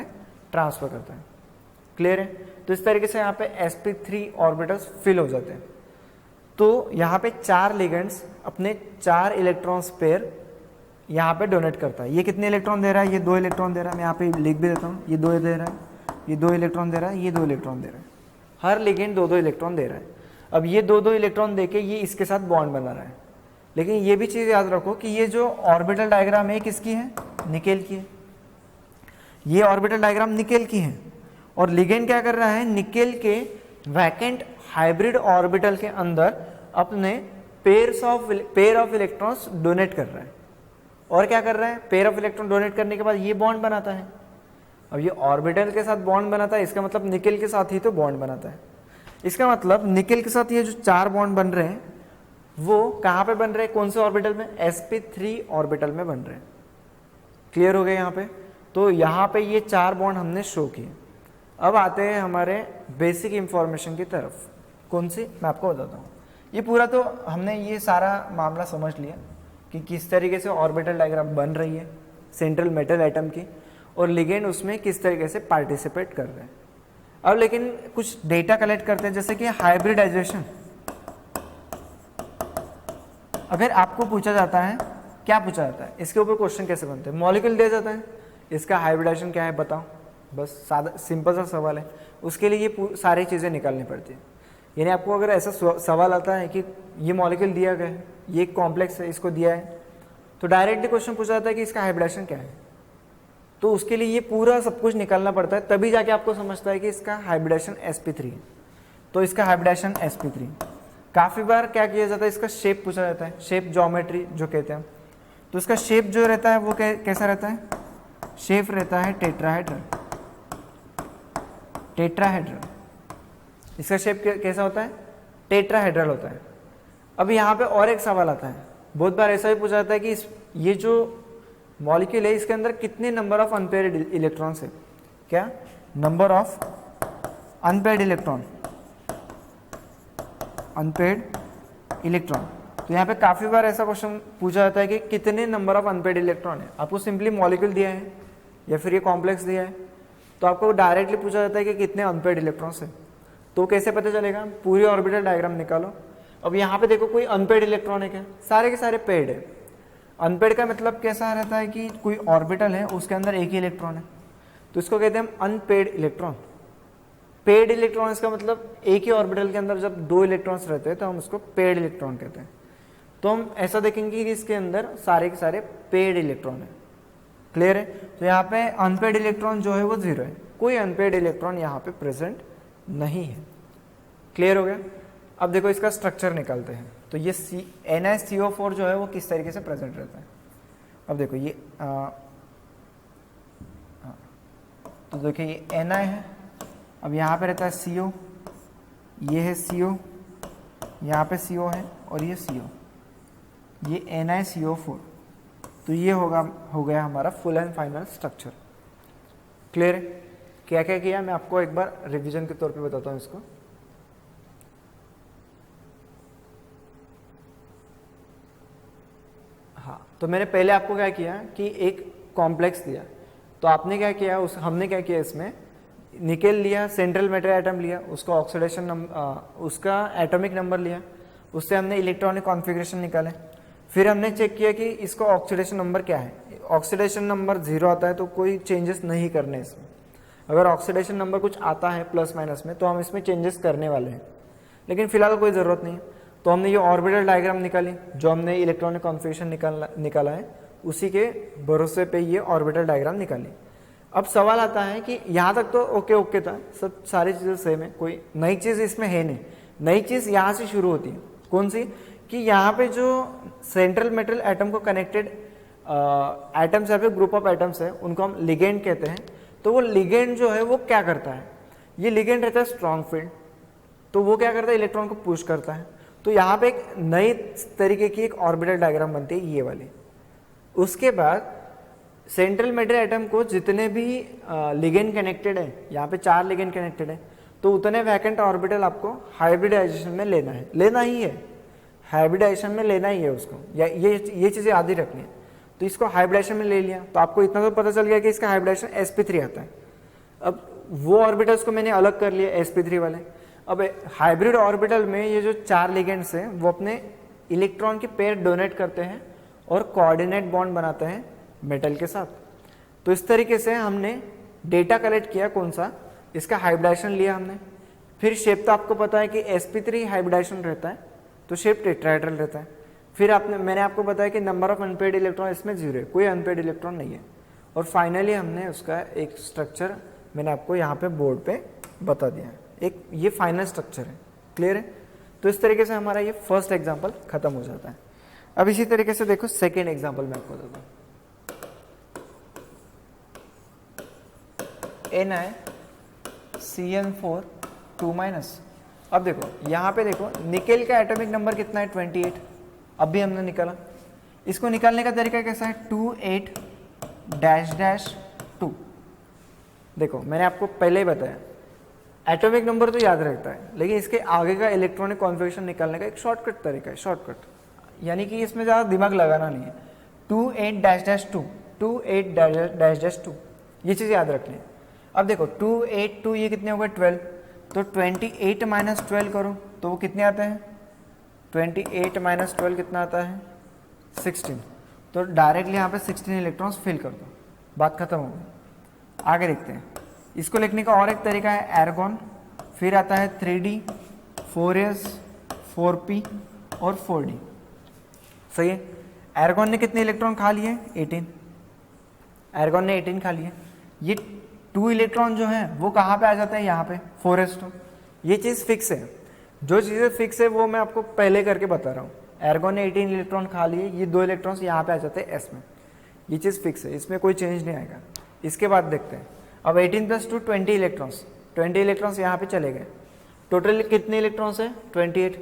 Speaker 1: ट्रांसफर करता है, क्लियर है। तो इस तरीके से यहाँ पे sp3 ऑर्बिटल्स फिल हो जाते हैं। तो यहाँ पे 4 लिगेंड्स अपने 4 इलेक्ट्रॉन्स पेयर यहाँ पे डोनेट करता है। ये कितने इलेक्ट्रॉन दे रहा है, ये 2 इलेक्ट्रॉन दे रहा है, मैं यहाँ पे लिख भी देता हूँ, ये 2 दे रहा है, ये 2 इलेक्ट्रॉन दे रहा है, ये 2 इलेक्ट्रॉन दे रहा है, हर लिगेंड 2-2 इलेक्ट्रॉन दे रहा है। अब ये 2-2 इलेक्ट्रॉन देके ये इसके साथ बॉन्ड बना रहा है, लेकिन ये भी चीज़ याद रखो कि ये जो ऑर्बिटल डायग्राम है किसकी है, निकेल की है। ये ऑर्बिटल डायग्राम निकेल की है और लिगेंड क्या कर रहा है, निकेल के वैकेंट हाइब्रिड ऑर्बिटल के अंदर अपने पेयर ऑफ इलेक्ट्रॉन्स डोनेट कर रहा है। और क्या कर रहा है, पेयर ऑफ इलेक्ट्रॉन डोनेट करने के बाद ये बॉन्ड बनाता है। अब ये ऑर्बिटल के साथ बॉन्ड बनाता है, इसका मतलब निकेल के साथ ही तो बॉन्ड बनाता है। इसका मतलब निकेल के साथ ये जो 4 बॉन्ड बन रहे हैं वो कहाँ पे बन रहे हैं, कौन से ऑर्बिटल में, sp3 ऑर्बिटल में बन रहे हैं। क्लियर हो गया यहाँ पे। तो यहाँ पे ये 4 बॉन्ड हमने शो किए। अब आते हैं हमारे बेसिक इंफॉर्मेशन की तरफ। कौन सी, मैं आपको बताता हूँ। ये पूरा तो हमने ये सारा मामला समझ लिया कि किस तरीके से ऑर्बिटल डायग्राम बन रही है सेंट्रल मेटल एटम की, और लिगेंड उसमें किस तरीके से पार्टिसिपेट कर रहे हैं। अब लेकिन कुछ डेटा कलेक्ट करते हैं, जैसे कि हाइब्रिडाइजेशन। अगर आपको पूछा जाता है, क्या पूछा जाता है, इसके ऊपर क्वेश्चन कैसे बनते हैं, मॉलिक्यूल दिया जाता है, इसका हाइब्रिडाइजेशन क्या है बताओ, बस सादा सिंपल सा सवाल है। उसके लिए ये सारी चीज़ें निकालनी पड़ती है। यानी आपको अगर ऐसा सवाल आता है कि ये मॉलिक्यूल दिया गया है, ये कॉम्प्लेक्स है, इसको दिया है, तो डायरेक्टली क्वेश्चन पूछा जाता है कि इसका हाइब्रिडाइजेशन क्या है। तो उसके लिए ये पूरा सब कुछ निकालना पड़ता है, तभी जाके आपको समझता है कि इसका हाइब्रिडाइजेशन sp3 है। तो इसका हाइब्रिडाइजेशन sp3। काफ़ी बार क्या किया जाता है, इसका शेप पूछा जाता है, शेप ज्योमेट्री जो कहते हैं। तो इसका शेप जो रहता है वो कैसा रहता है, शेप रहता है टेट्राहेड्रल। इसका शेप कैसा होता है, टेट्राहेड्रल होता है। अब यहाँ पे और एक सवाल आता है, बहुत बार ऐसा भी पूछा जाता है कि ये जो मॉलिक्यूल है इसके अंदर कितने नंबर ऑफ अनपेयर्ड इलेक्ट्रॉन्स है, क्या, नंबर ऑफ अनपेयर्ड इलेक्ट्रॉन, तो यहाँ पे काफ़ी बार ऐसा क्वेश्चन पूछा जाता है कि कितने नंबर ऑफ अनपेयर्ड इलेक्ट्रॉन है। आपको सिंपली मॉलिक्यूल दिया है या फिर ये कॉम्प्लेक्स दिया है, तो आपको डायरेक्टली पूछा जाता है कि कितने अनपेयर्ड इलेक्ट्रॉन्स है। तो कैसे पता चलेगा, पूरी ऑर्बिटल डायग्राम निकालो। अब यहाँ पे देखो कोई अनपेयर्ड इलेक्ट्रॉन है क्या, सारे के सारे पेयर्ड है। अनपेयर्ड का मतलब कैसा रहता है कि कोई ऑर्बिटल है उसके अंदर एक ही इलेक्ट्रॉन है, तो इसको कहते हैं हम अनपेयर्ड इलेक्ट्रॉन। पेयर्ड इलेक्ट्रॉन इसका मतलब एक ही ऑर्बिटल के अंदर जब 2 इलेक्ट्रॉन्स रहते हैं तो हम उसको पेयर्ड इलेक्ट्रॉन कहते हैं। तो हम ऐसा देखेंगे कि इसके अंदर सारे के सारे पेयर्ड इलेक्ट्रॉन है। क्लियर है। तो यहाँ पे अनपेयर्ड इलेक्ट्रॉन जो है वो 0 है, कोई अनपेयर्ड इलेक्ट्रॉन यहाँ पे प्रेजेंट नहीं है। क्लियर हो गया। अब देखो इसका स्ट्रक्चर निकालते हैं। तो ये NiCO4 जो है वो किस तरीके से प्रेजेंट रहता है। अब देखो ये तो देखिए ये Ni है, अब यहाँ पे रहता है CO, ये है CO, यहाँ पे CO है और ये CO, ये NiCO4। तो ये हो गया हमारा full and final structure. Clear है। क्या क्या किया मैं आपको एक बार रिवीजन के तौर पे बताता हूँ इसको। हाँ, तो मैंने पहले आपको क्या किया कि एक कॉम्प्लेक्स दिया, तो आपने क्या किया, हमने क्या किया, इसमें निकेल लिया, सेंट्रल मेटल एटम लिया, उसका ऑक्सीडेशन उसका एटॉमिक नंबर लिया, उससे हमने इलेक्ट्रॉनिक कॉन्फ़िगरेशन निकाले। फिर हमने चेक किया कि इसका ऑक्सीडेशन नंबर क्या है। ऑक्सीडेशन नंबर 0 आता है तो कोई चेंजेस नहीं करने इसमें। अगर ऑक्सीडेशन नंबर कुछ आता है प्लस माइनस में तो हम इसमें चेंजेस करने वाले हैं, लेकिन फिलहाल कोई ज़रूरत नहीं है। तो हमने ये ऑर्बिटल डायग्राम निकाली, जो हमने इलेक्ट्रॉनिक कॉन्फ़िगरेशन निकाला है उसी के भरोसे पे ये ऑर्बिटल डायग्राम निकाली। अब सवाल आता है कि यहाँ तक तो ओके था, सब सारी चीज़ें सेम है, कोई नई चीज़ इसमें है नहीं। नई चीज़ यहाँ से शुरू होती है। कौन सी? कि यहाँ पे जो सेंट्रल मेटल एटम को कनेक्टेड एटम्स या फिर ग्रुप ऑफ एटम्स है उनको हम लिगेंड कहते हैं। तो वो लिगेंड जो है वो क्या करता है, ये लिगेंड रहता है स्ट्रॉन्ग फील्ड, तो वो क्या करता है, इलेक्ट्रॉन को पुश करता है। तो यहाँ पे एक नई तरीके की एक ऑर्बिटल डायग्राम बनती है ये वाली। उसके बाद सेंट्रल मेटल एटम को जितने भी लिगेंड कनेक्टेड है, यहाँ पे 4 लिगेंड कनेक्टेड है, तो उतने वैकेंट ऑर्बिटल आपको हाइब्रिडाइजेशन में लेना ही है, हाइब्रिडाइजेशन में लेना ही है उसको, या ये चीज़ें आधी रखनी है। तो इसको हाइब्रिडाइजेशन में ले लिया, तो आपको इतना तो पता चल गया कि इसका हाइब्रिडाइजेशन sp3 आता है। अब वो ऑर्बिटल्स को मैंने अलग कर लिया sp3 वाले। अब हाइब्रिड ऑर्बिटल में ये जो 4 लिगेंड्स हैं वो अपने इलेक्ट्रॉन के पेयर डोनेट करते हैं और कोऑर्डिनेट बॉन्ड बनाते हैं मेटल के साथ। तो इस तरीके से हमने डेटा कलेक्ट किया, कौन सा, इसका हाइब्रिडाइजेशन लिया हमने। फिर शेप तो आपको पता है कि sp3 हाइब्रिडाइजेशन रहता है तो शेप टेट्राहेड्रल रहता है। फिर मैंने आपको बताया कि नंबर ऑफ अनपेड इलेक्ट्रॉन इसमें 0 है, कोई अनपेड इलेक्ट्रॉन नहीं है। और फाइनली हमने उसका एक स्ट्रक्चर मैंने आपको यहाँ पे बोर्ड पे बता दिया है, एक ये फाइनल स्ट्रक्चर है। क्लियर है? तो इस तरीके से हमारा ये फर्स्ट एग्जाम्पल खत्म हो जाता है। अब इसी तरीके से देखो सेकेंड एग्जाम्पल मैं आपको देता हूँ। NiCN4 2-। अब देखो यहाँ पे देखो निकेल का एटॉमिक नंबर कितना है, 28। अब भी हमने निकाला। इसको निकालने का तरीका कैसा है, 28-2। देखो मैंने आपको पहले ही बताया एटॉमिक नंबर तो याद रहता है, लेकिन इसके आगे का इलेक्ट्रॉनिक कॉन्फ़िगरेशन निकालने का एक शॉर्टकट तरीका है, शॉर्टकट, यानी कि इसमें ज़्यादा दिमाग लगाना नहीं है। 28-2, 28-2, ये चीज़ याद रखनी है। अब देखो 2 ये कितने हो गए, 12। तो 28 - 12 करो तो वो कितने आते हैं, 28 - 12 कितना आता है, 16। तो डायरेक्टली यहाँ पे 16 इलेक्ट्रॉन्स फिल कर दो, बात खत्म हो गई। आगे देखते हैं। इसको लिखने का और एक तरीका है एर्गॉन, फिर आता है 3d, 4s, 4p और 4d। सही है। एर्गॉन ने कितने इलेक्ट्रॉन खा लिए, 18। एर्गॉन ने 18 खा लिए। ये 2 इलेक्ट्रॉन जो है वो कहाँ पे आ जाता है, यहाँ पे 4s2। ये चीज़ फिक्स है, जो चीज़ें फिक्स है वो मैं आपको पहले करके बता रहा हूँ। एर्गॉन ने 18 इलेक्ट्रॉन खा लिए, ये 2 इलेक्ट्रॉन्स यहाँ पे आ जाते हैं s में। ये चीज़ फिक्स है, इसमें कोई चेंज नहीं आएगा। इसके बाद देखते हैं। अब 18 + 2 20 इलेक्ट्रॉन्स, 20 इलेक्ट्रॉन्स यहाँ पे चले गए। टोटल कितने इलेक्ट्रॉन्स है, 28।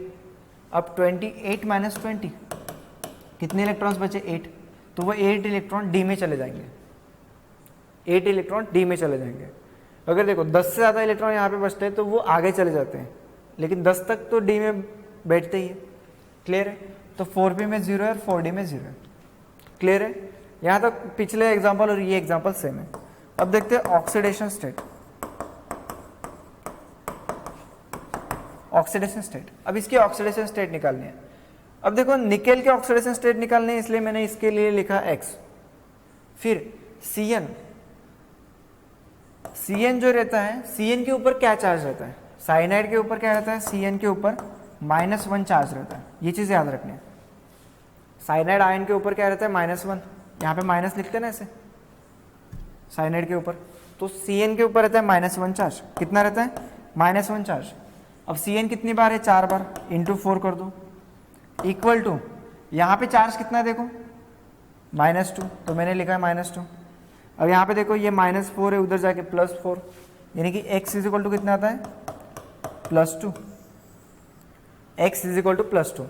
Speaker 1: अब 28 - 20 कितने इलेक्ट्रॉन्स बचे, 8। तो वो 8 इलेक्ट्रॉन डी में चले जाएंगे, 8 इलेक्ट्रॉन डी में चले जाएंगे। अगर देखो 10 से ज़्यादा इलेक्ट्रॉन यहाँ पे बचते हैं तो वो आगे चले जाते हैं, लेकिन 10 तक तो डी में बैठते ही है। क्लियर है? तो 4p में 0 है और 4d में 0 है। क्लियर है? यहाँ तक पिछले एग्जाम्पल और ये एग्जाम्पल सेम है। अब देखते हैं ऑक्सीडेशन स्टेट। ऑक्सीडेशन स्टेट, अब इसकी ऑक्सीडेशन स्टेट निकालनी है। अब देखो निकेल के ऑक्सीडेशन स्टेट निकालने हैं, इसलिए मैंने इसके लिए लिखा x। फिर Cn जो रहता है, Cn के ऊपर क्या चार्ज रहता है, साइनाइड के ऊपर क्या रहता है, Cn के ऊपर -1 चार्ज रहता है। ये चीज़ याद रखनी है। साइनाइड आयन के ऊपर क्या रहता है, -1। यहाँ पे माइनस लिखते हैं ना ऐसे, साइनाइड के ऊपर। तो Cn के ऊपर रहता है -1 चार्ज। कितना रहता है, -1 चार्ज। अब Cn कितनी बार है, 4 बार, × 4 कर दो, इक्वल टू यहाँ पे चार्ज कितना है देखो, -2। तो मैंने लिखा है -2। अब यहाँ पे देखो ये -4 है, उधर जाके +4, यानी कि x = कितना आता है, +2। x = +2,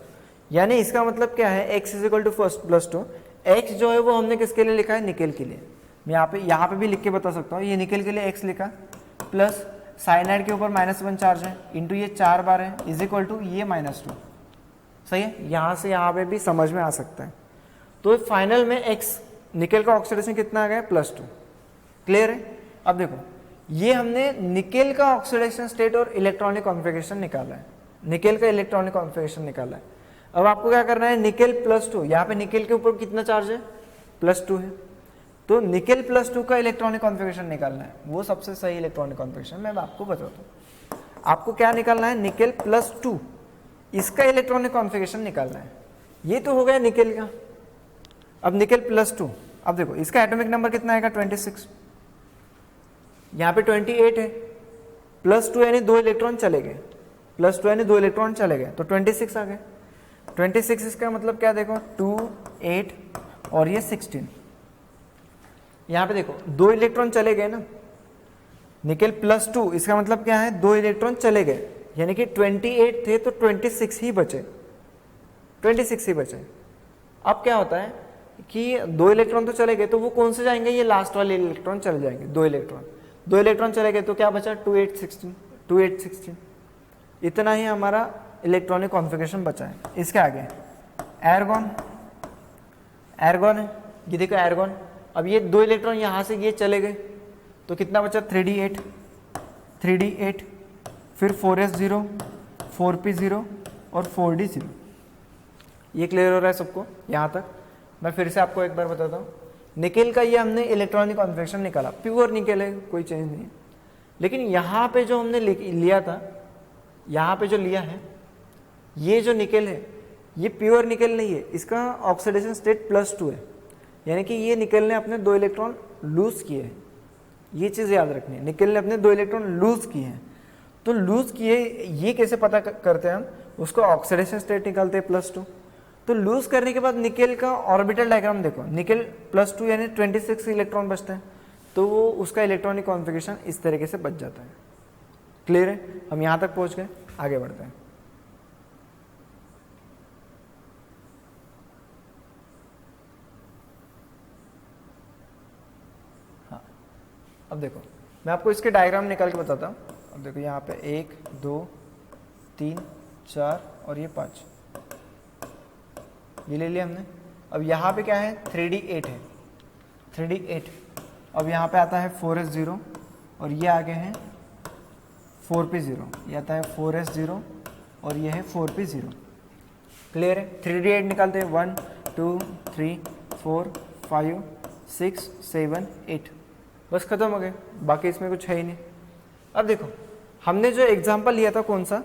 Speaker 1: यानी इसका मतलब क्या है, x = +2। x जो है वो हमने किसके लिए लिखा है, निकेल के लिए। मैं यहाँ पे भी लिख के बता सकता हूँ, ये निकेल के लिए x लिखा, प्लस साइनाइड के ऊपर -1 चार्ज है, इंटू ये 4 बार है, = ये -2। सही है? यहाँ से यहाँ पे भी समझ में आ सकता है। तो फाइनल में x, निकेल का ऑक्सीडेशन कितना आ गया, +2। क्लियर है? अब देखो ये हमने निकेल का ऑक्सीडेशन स्टेट और इलेक्ट्रॉनिक कॉन्फ़िगरेशन निकाला है। निकेल का इलेक्ट्रॉनिक कॉन्फ़िगरेशन निकाला है। अब आपको क्या करना है, निकेल +2, यहाँ पे निकेल के ऊपर कितना चार्ज है, +2 है, तो निकेल +2 का इलेक्ट्रॉनिक कॉन्फ़िगरेशन निकालना है, वो सबसे सही इलेक्ट्रॉनिक कॉन्फ़िगरेशन मैं आपको बताता हूँ। आपको क्या निकालना है, निकेल +2 इसका इलेक्ट्रॉनिक कॉन्फ़िगरेशन निकालना है। ये तो हो गया निकेल का। अब निकेल +2, अब देखो इसका एटॉमिक नंबर कितना आएगा, 26, यहाँ पे 28 है, +2 यानी 2 इलेक्ट्रॉन चले गए, +2 यानी 2 इलेक्ट्रॉन चले गए, तो 26 आ गए। 26 इसका मतलब क्या, देखो 2, 8 और ये 16, यहाँ पे देखो 2 इलेक्ट्रॉन चले गए ना, निकेल +2 इसका मतलब क्या है, 2 इलेक्ट्रॉन चले गए, यानी कि 28 थे तो 26 ही बचे, 26 ही बचे। अब क्या होता है कि 2 इलेक्ट्रॉन तो चले गए, तो वो कौन से जाएंगे, ये लास्ट वाले इलेक्ट्रॉन चले जाएंगे, 2 इलेक्ट्रॉन चले गए, तो क्या बचा, 2, 8, 16, इतना ही हमारा इलेक्ट्रॉनिक कॉन्फ़िगरेशन बचा है। इसके आगे एर्गॉन है, ये देखो एर्गॉन, अब ये 2 इलेक्ट्रॉन यहाँ से ये चले गए, तो कितना बचा, 3d8, फिर 4s0, 4p0 और 4d0। ये क्लियर हो रहा है सबको यहाँ तक? मैं फिर से आपको एक बार बताता हूँ। निकेल का ये हमने इलेक्ट्रॉनिक कॉन्फ़िगरेशन निकाला, प्योर निकेल है, कोई चेंज नहीं है। लेकिन यहाँ पे जो हमने लिया था, यहाँ पे जो लिया है, ये जो निकेल है ये प्योर निकेल नहीं है, इसका ऑक्सीडेशन स्टेट +2 है, यानी कि ये निकेल ने अपने 2 इलेक्ट्रॉन लूज किए हैं। ये चीज़ याद रखनी है, निकेल ने अपने 2 इलेक्ट्रॉन लूज किए हैं। तो लूज किए, ये कैसे पता करते हैं हम, उसको ऑक्सीडेशन स्टेट निकालते हैं +2। तो लूज करने के बाद निकेल का ऑर्बिटल डायग्राम देखो, निकेल +2 यानी 26 इलेक्ट्रॉन बचते हैं, तो वो उसका इलेक्ट्रॉनिक कॉन्फ़िगरेशन इस तरीके से बच जाता है। क्लियर है? हम यहाँ तक पहुँच गए, आगे बढ़ते हैं। हाँ, अब देखो मैं आपको इसके डायग्राम निकाल के बताता हूँ। अब देखो यहाँ पे 1, 2, 3, 4 और ये 5, ये ले लिया हमने। अब यहाँ पे क्या है, 3d8 है, 3d8। अब यहाँ पे आता है 4s0 और ये आगे हैं 4p0, ये आता है 4s0 और ये है 4p0। क्लियर है? 3d8 निकालते हैं, 1, 2, 3, 4, 5, 6, 7, 8, बस खत्म हो गए, बाकी इसमें कुछ है ही नहीं। अब देखो हमने जो एग्जाम्पल लिया था कौन सा,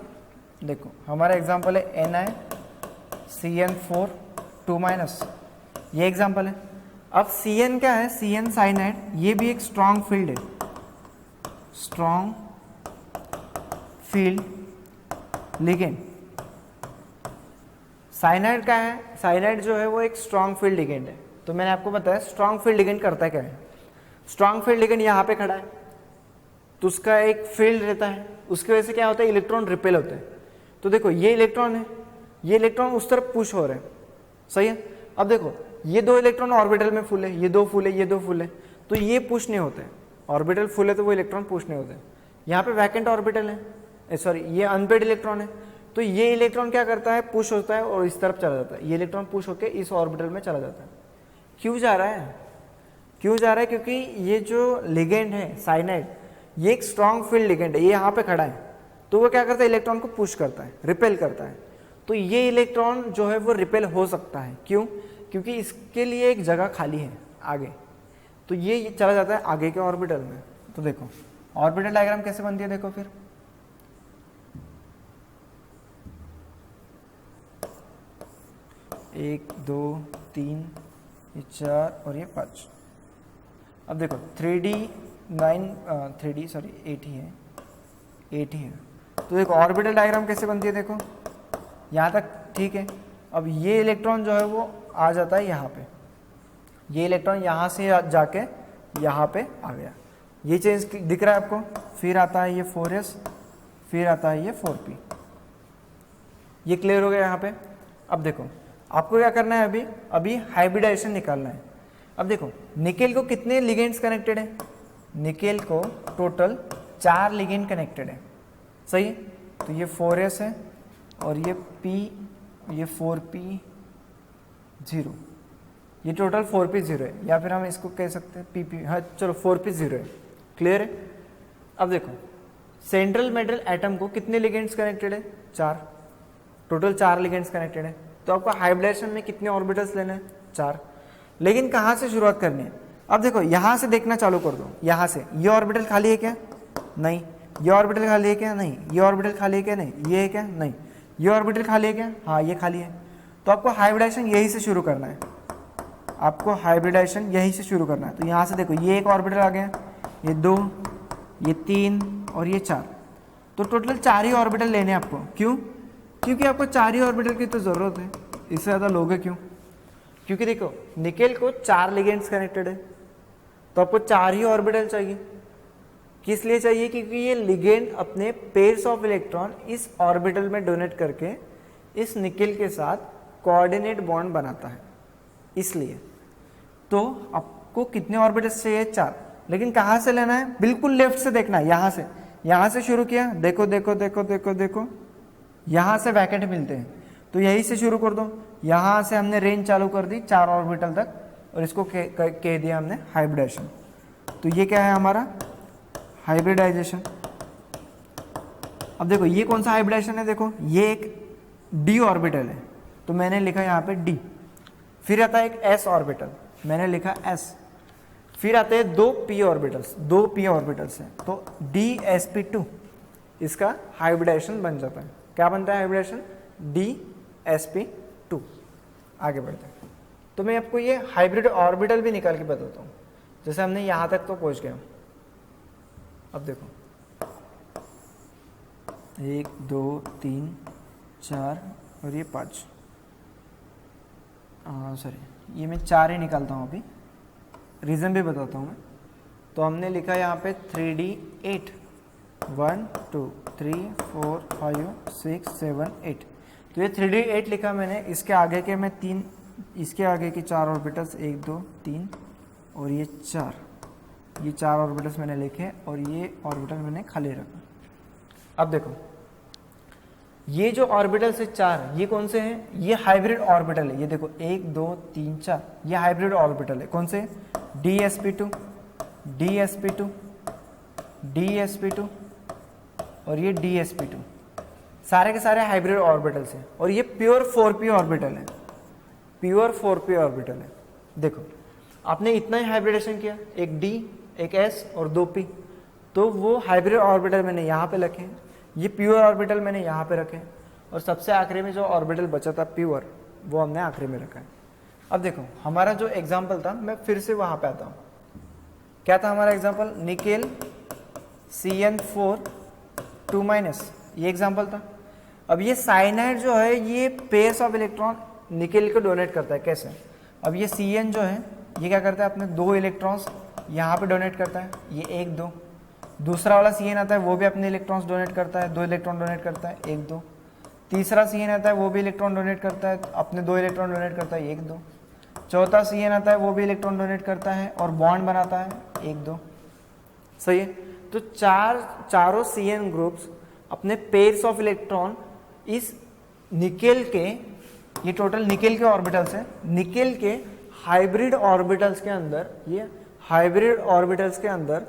Speaker 1: देखो हमारा एग्जाम्पल है NiCN4 2-, ये एग्जाम्पल है। अब Cn क्या है, Cn साइनाइड, ये भी एक स्ट्रॉन्ग फील्ड है, स्ट्रॉन्ग फील्ड लिगेंड। साइनाइड क्या है, साइनाइड जो है वो एक स्ट्रॉन्ग फील्ड लिगेंड है। तो मैंने आपको बताया स्ट्रॉन्ग फील्ड लिगेंड करता क्या है। स्ट्रॉन्ग फील्ड लिगेंड यहाँ पे खड़ा है, तो उसका एक फील्ड रहता है, उसकी वजह से क्या होता है, इलेक्ट्रॉन रिपेल होते हैं। तो देखो ये इलेक्ट्रॉन है, ये इलेक्ट्रॉन उस तरफ पुश हो रहे हैं, सही है। अब देखो ये 2 इलेक्ट्रॉन ऑर्बिटल में फुल है, ये 2 फुल है, ये 2 फुल है, तो ये पुश नहीं होते, ऑर्बिटल फुल है तो वो इलेक्ट्रॉन पुश नहीं होते। यहाँ पे वैकेंट ऑर्बिटल है, सॉरी ये अनपेड इलेक्ट्रॉन है, तो ये इलेक्ट्रॉन क्या करता है, पुश होता है और इस तरफ चला जाता है, ये इलेक्ट्रॉन पुश होकर इस ऑर्बिटल में चला जाता है। क्यों जा रहा है, क्यों जा रहा है, क्योंकि ये जो लिगेंड है साइनाइड, ये एक स्ट्रॉन्ग फील्ड लिगेंड है, ये यहाँ पे खड़ा है, तो वो क्या करता है, इलेक्ट्रॉन को पुश करता है, रिपेल करता है। तो ये इलेक्ट्रॉन जो है वो रिपेल हो सकता है, क्यों, क्योंकि इसके लिए एक जगह खाली है आगे, तो ये चला जाता है आगे के ऑर्बिटल में। तो देखो ऑर्बिटल डायग्राम कैसे बनती है, देखो फिर 1, 2, 3, ये 4 और ये 5। अब देखो 8 ही है, 8 ही है। तो देखो ऑर्बिटल डायग्राम कैसे बनती है, देखो यहाँ तक ठीक है। अब ये इलेक्ट्रॉन जो है वो आ जाता है यहाँ पे, ये इलेक्ट्रॉन यहाँ से जाके यहाँ पे आ गया, ये चेंज दिख रहा है आपको। फिर आता है ये 4s, फिर आता है ये 4p। ये क्लियर हो गया यहाँ पे। अब देखो आपको क्या करना है, अभी हाइब्रिडाइजेशन निकालना है। अब देखो निकेल को कितने लिगेंड्स कनेक्टेड है, निकेल को टोटल 4 लिगेंड कनेक्टेड है, सही है। तो ये 4s है और ये p, ये 4p0, ये टोटल 4p0 है, या फिर हम इसको कह सकते हैं pp, हाँ चलो 4p0 है, क्लियर है। अब देखो सेंट्रल मेटल एटम को कितने लिगेंड्स कनेक्टेड है? 4, टोटल 4 लिगेंड्स कनेक्टेड है। तो आपको हाइब्रिडाइजेशन में कितने ऑर्बिटल्स लेने हैं? 4। लेकिन कहाँ से शुरुआत करनी है? अब देखो यहाँ से देखना चालू कर दो, यहाँ से ये ऑर्बिटल खाली है क्या? नहीं। ये ऑर्बिटल खाली है क्या? नहीं। ये ऑर्बिटल खाली है क्या? नहीं। ये है क्या? नहीं। ये ऑर्बिटल खाली है क्या? हाँ ये खाली है। तो आपको हाइब्रिडाइजेशन यही से शुरू करना है, आपको हाइब्रिडाइजेशन यहीं से शुरू करना है। तो यहाँ से देखो ये एक ऑर्बिटल आ गया, ये 2, ये 3 और ये 4। तो टोटल 4 ही ऑर्बिटल लेने हैं आपको। क्यों? क्योंकि आपको 4 ही ऑर्बिटल की तो ज़रूरत है, इससे ज़्यादा लोगे क्यों? क्योंकि देखो निकेल को 4 लिगेंड्स कनेक्टेड है, तो आपको 4 ही ऑर्बिटल चाहिए। किस लिए चाहिए? क्योंकि ये लिगेंड अपने पेयर्स ऑफ इलेक्ट्रॉन इस ऑर्बिटल में डोनेट करके इस निकेल के साथ कोऑर्डिनेट बॉन्ड बनाता है, इसलिए। तो आपको कितने ऑर्बिटल्स चाहिए? 4। लेकिन कहाँ से लेना है? बिल्कुल लेफ्ट से देखना है, यहाँ से शुरू किया, देखो देखो देखो देखो देखो, यहाँ से वैकेंट मिलते हैं, तो यहीं से शुरू कर दो। यहाँ से हमने रेंज चालू कर दी 4 ऑर्बिटल तक, और इसको कह दिया हमने हाइब्रिडाइजेशन। तो ये क्या है हमारा? हाइब्रिडाइजेशन। अब देखो ये कौन सा हाइब्रिडाइजेशन है? देखो ये एक डी ऑर्बिटल है, तो मैंने लिखा यहाँ पे डी। फिर आता है एक एस ऑर्बिटल, मैंने लिखा एस। फिर आते हैं 2 पी ऑर्बिटल्स, 2 पी ऑर्बिटल्स हैं, तो DsP2 इसका हाइब्रिडाइजेशन बन जाता है। क्या बनता है हाइब्रिडाइजेशन? DsP2। आगे बढ़ते हैं, तो मैं आपको ये हाइब्रिड ऑर्बिटल भी निकाल के बताता हूँ। जैसे हमने यहाँ तक तो पहुँच गया। अब देखो 1 2 3 4 और ये 5, सॉरी ये मैं 4 ही निकालता हूँ अभी, रीज़न भी बताता हूँ मैं। तो हमने लिखा यहाँ पे 3D8, 1 2 3 4 5 6 7 8। तो ये 3D8 लिखा मैंने। इसके आगे के मैं 3, इसके आगे के 4 ऑर्बिटल्स 1 2 3 और ये 4, ये 4 ऑर्बिटल्स मैंने लिखे और ये ऑर्बिटल मैंने खाली रखा। अब देखो ये जो ऑर्बिटल्स है 4, ये कौन से हैं? ये हाइब्रिड ऑर्बिटल है। ये देखो 1 2 3 4, ये हाइब्रिड ऑर्बिटल है। कौन से? DsP2, DsP2, DsP2 और ये DsP2, सारे के सारे हाइब्रिड ऑर्बिटल्स हैं। और ये प्योर 4p ऑर्बिटल है, प्योर 4p ऑर्बिटल है। देखो आपने इतना ही हाइब्रिडेशन किया, एक D, एक S और 2p, तो वो हाइब्रिड ऑर्बिटल मैंने यहाँ पे रखे, ये प्योर ऑर्बिटल मैंने यहाँ पे रखे, और सबसे आखिरी में जो ऑर्बिटल बचा था प्योर, वो हमने आखिरी में रखा है। अब देखो हमारा जो एग्जाम्पल था, मैं फिर से वहाँ पे आता हूँ। क्या था हमारा एग्जाम्पल? निकेल CN4 2-, ये एग्जाम्पल था। अब ये साइनाइड जो है ये पेयर्स ऑफ इलेक्ट्रॉन निकेल को डोनेट करता है। कैसे? अब ये CN जो है ये क्या करता है? अपने 2 इलेक्ट्रॉन्स यहाँ पे डोनेट करता है, ये 1 2। दूसरा वाला CN आता है, वो भी अपने इलेक्ट्रॉन्स डोनेट करता है, 2 इलेक्ट्रॉन डोनेट करता है, 1 2। तीसरा CN आता है, वो भी इलेक्ट्रॉन डोनेट करता है, अपने 2 इलेक्ट्रॉन डोनेट करता है, 1 2। चौथा CN आता है, वो भी इलेक्ट्रॉन डोनेट करता है और बॉन्ड बनाता है, 1 2। सही है। तो चारों CN ग्रुप्स अपने पेयर्स ऑफ इलेक्ट्रॉन इस निकेल के, ये टोटल निकेल के ऑर्बिटल्स हैं, निकेल के हाइब्रिड ऑर्बिटल्स के अंदर, ये हाइब्रिड ऑर्बिटल्स के अंदर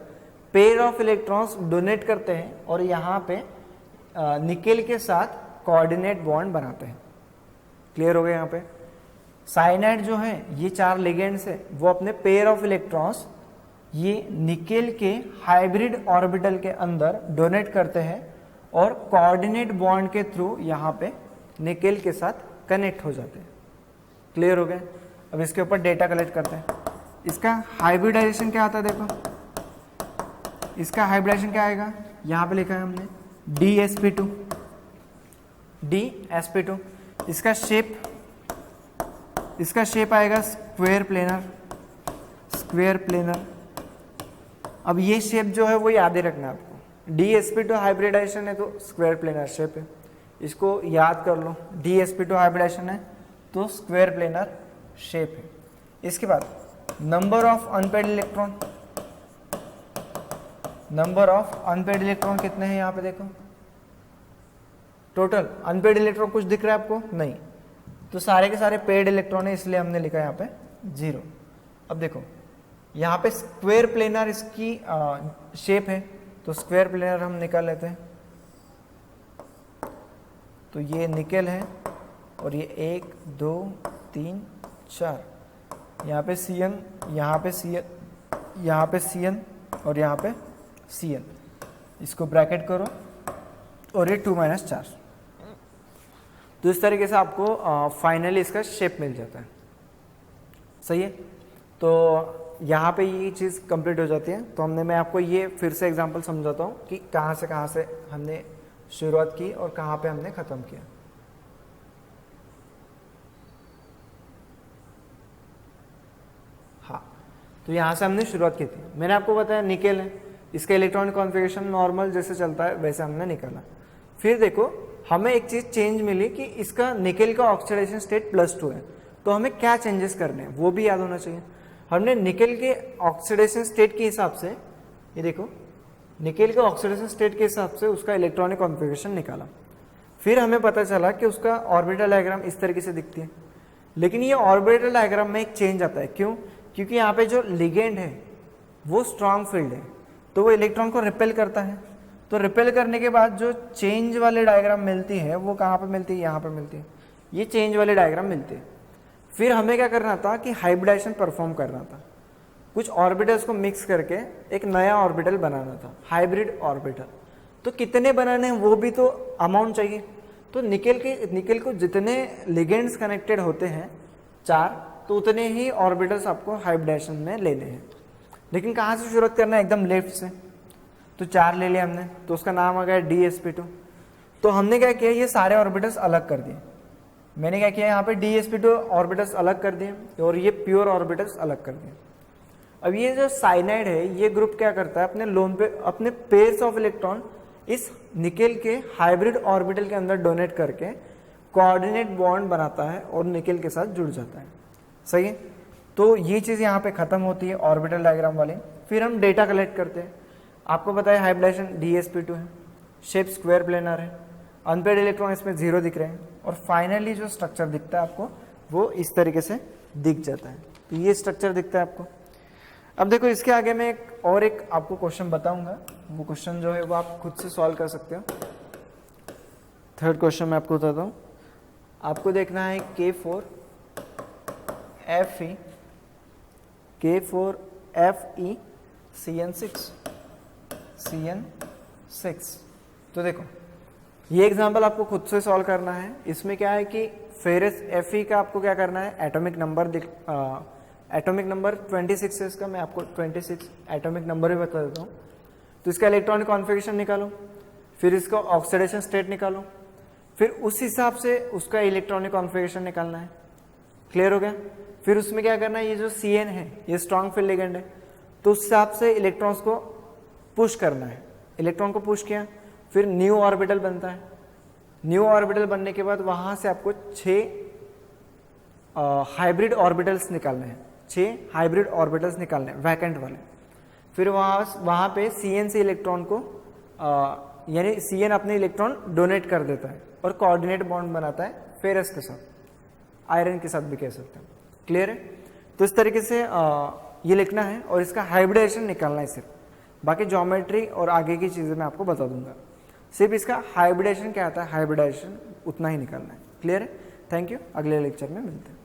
Speaker 1: पेयर ऑफ इलेक्ट्रॉन्स डोनेट करते हैं और यहाँ पे निकेल के साथ कोऑर्डिनेट बॉन्ड बनाते हैं। क्लियर हो गया? यहाँ पे साइनाइड जो है ये 4 लिगेंड्स है, वो अपने पेयर ऑफ इलेक्ट्रॉन्स ये निकेल के हाइब्रिड ऑर्बिटल के अंदर डोनेट करते हैं और कोऑर्डिनेट बॉन्ड के थ्रू यहाँ पे निकेल के साथ कनेक्ट हो जाते हैं। क्लियर हो गया? अब इसके ऊपर डेटा कलेक्ट करते हैं। इसका हाइब्रिडाइजेशन क्या आता है? देखो इसका हाइब्रिडाइजेशन क्या आएगा? यहाँ पे लिखा है हमने DsP2, DsP2। इसका शेप आएगा स्क्वायर प्लेनर, स्क्वायर प्लेनर। अब ये शेप जो है वो याद ही रखना है आपको। DsP2 हाइब्रिडाइजेशन है तो स्क्वायर प्लेनर शेप है, इसको याद कर लो। DsP2 हाइब्रिडाइजेशन है तो स्क्वायर प्लेनर शेप है। इसके बाद number of unpaired electron, number of unpaired electron कितने हैं यहाँ पे देखो? टोटल अनपेड इलेक्ट्रॉन कुछ दिख रहा है आपको? नहीं। तो सारे के सारे पेड इलेक्ट्रॉन है, इसलिए हमने लिखा यहाँ पे 0। अब देखो यहाँ पे स्क्वायर प्लेनर इसकी शेप है, तो स्क्वायर प्लेनर हम निकाल लेते हैं। तो ये निकेल है और ये 1 2 3 4, यहाँ पे Cn, यहाँ पे Cn, यहाँ पे Cn और यहाँ पे Cn, इसको ब्रैकेट करो और ये 2 - 4। तो इस तरीके से आपको फाइनली इसका शेप मिल जाता है। सही है। तो यहाँ पे ये चीज़ कंप्लीट हो जाती है। तो मैं आपको ये फिर से एग्जांपल समझाता हूँ कि कहाँ से हमने शुरुआत की और कहाँ पे हमने ख़त्म किया। हाँ, तो यहाँ से हमने शुरुआत की थी। मैंने आपको बताया निकेल है, इसका इलेक्ट्रॉनिक कॉन्फ़िगरेशन नॉर्मल जैसे चलता है वैसे हमने निकाला। फिर देखो हमें एक चीज़ चेंज मिली कि इसका निकेल का ऑक्सीडेशन स्टेट +2 है, तो हमें क्या चेंजेस करने हैं वो भी याद होना चाहिए। हमने निकेल के ऑक्सीडेशन स्टेट के हिसाब से, ये देखो निकेल के ऑक्सीडेशन स्टेट के हिसाब से उसका इलेक्ट्रॉनिक कॉन्फ़िगरेशन निकाला। फिर हमें पता चला कि उसका ऑर्बिटल डायग्राम इस तरीके से दिखती है, लेकिन ये ऑर्बिटल डायग्राम में एक चेंज आता है। क्यों? क्योंकि यहाँ पे जो लिगेंड है वो स्ट्रॉन्ग फील्ड है, तो वो इलेक्ट्रॉन को रिपेल करता है। तो रिपेल करने के बाद जो चेंज वाले डायग्राम मिलती है वो कहाँ पे मिलती है? यहाँ पे मिलती है, ये चेंज वाले डायग्राम मिलती है। फिर हमें क्या करना था कि हाइब्रिडाइजेशन परफॉर्म करना था, कुछ ऑर्बिटल्स को मिक्स करके एक नया ऑर्बिटल बनाना था, हाइब्रिड ऑर्बिटल। तो कितने बनाने हैं वो भी तो अमाउंट चाहिए। तो निकेल को जितने लिगेंड्स कनेक्टेड होते हैं 4, तो उतने ही ऑर्बिटल्स आपको हाइब्रिडाइजेशन में लेने हैं। लेकिन कहाँ से शुरुआत करना है? एकदम लेफ्ट से। तो 4 ले लिया हमने, तो उसका नाम आ गया DsP2। तो हमने क्या किया, ये सारे ऑर्बिटल्स अलग कर दिए। मैंने क्या किया, यहाँ पे DsP2 ऑर्बिटल्स अलग कर दिए और ये प्योर ऑर्बिटल्स अलग कर दिए। अब ये जो साइनाइड है, ये ग्रुप क्या करता है, अपने पेयर्स ऑफ इलेक्ट्रॉन इस निकेल के हाइब्रिड ऑर्बिटल के अंदर डोनेट करके कोऑर्डिनेट बॉन्ड बनाता है और निकेल के साथ जुड़ जाता है। सही है। तो ये चीज़ यहाँ पे ख़त्म होती है ऑर्बिटल डायग्राम वाली। फिर हम डेटा कलेक्ट करते हैं। आपको पता है हाइब्रिडाइजेशन DsP2 है, शेप स्क्वायर प्लेनर है, अनपेड इलेक्ट्रॉन इसमें 0 दिख रहे हैं, और फाइनली जो स्ट्रक्चर दिखता है आपको वो इस तरीके से दिख जाता है। तो ये स्ट्रक्चर दिखता है आपको। अब देखो इसके आगे मैं एक आपको क्वेश्चन बताऊंगा, वो क्वेश्चन जो है वो आप खुद से सॉल्व कर सकते हो। थर्ड क्वेश्चन मैं आपको बताता हूँ। आपको देखना है K4Fe CN6। तो देखो ये एग्जांपल आपको खुद से सॉल्व करना है। इसमें क्या है कि फेरस Fe का आपको क्या करना है, एटॉमिक नंबर 26 है इसका, मैं आपको 26 एटॉमिक नंबर भी बता देता हूँ। तो इसका इलेक्ट्रॉनिक कॉन्फ़िगरेशन निकालो, फिर इसका ऑक्सीडेशन स्टेट निकालो, फिर उस हिसाब से उसका इलेक्ट्रॉनिक कॉन्फ़िगरेशन निकालना है। क्लियर हो गया? फिर उसमें क्या करना है, ये जो Cn है ये स्ट्रॉन्ग फील्ड लिगेंड है, तो उस हिसाब से इलेक्ट्रॉन्स को पुश करना है। इलेक्ट्रॉन को पुश किया, फिर न्यू ऑर्बिटल बनता है। न्यू ऑर्बिटल बनने के बाद वहाँ से आपको 6 हाइब्रिड ऑर्बिटल्स निकालने हैं, 6 हाइब्रिड ऑर्बिटल्स निकालने हैं वैकेंट वाले। फिर वहाँ पे Cn से इलेक्ट्रॉन को यानी Cn अपने इलेक्ट्रॉन डोनेट कर देता है और कोऑर्डिनेट बॉन्ड बनाता है फेरस के साथ, आयरन के साथ भी कह सकते हैं। क्लियर है? तो इस तरीके से ये लिखना है और इसका हाइब्रिडाइजेशन निकालना है सिर्फ। बाकी ज्योमेट्री और आगे की चीज़ें मैं आपको बता दूंगा। सिर्फ इसका हाइब्रिडाइजेशन क्या आता है, हाइब्रिडाइजेशन उतना ही निकालना है। क्लियर है? Thank you. अगले लेक्चर में मिलते हैं।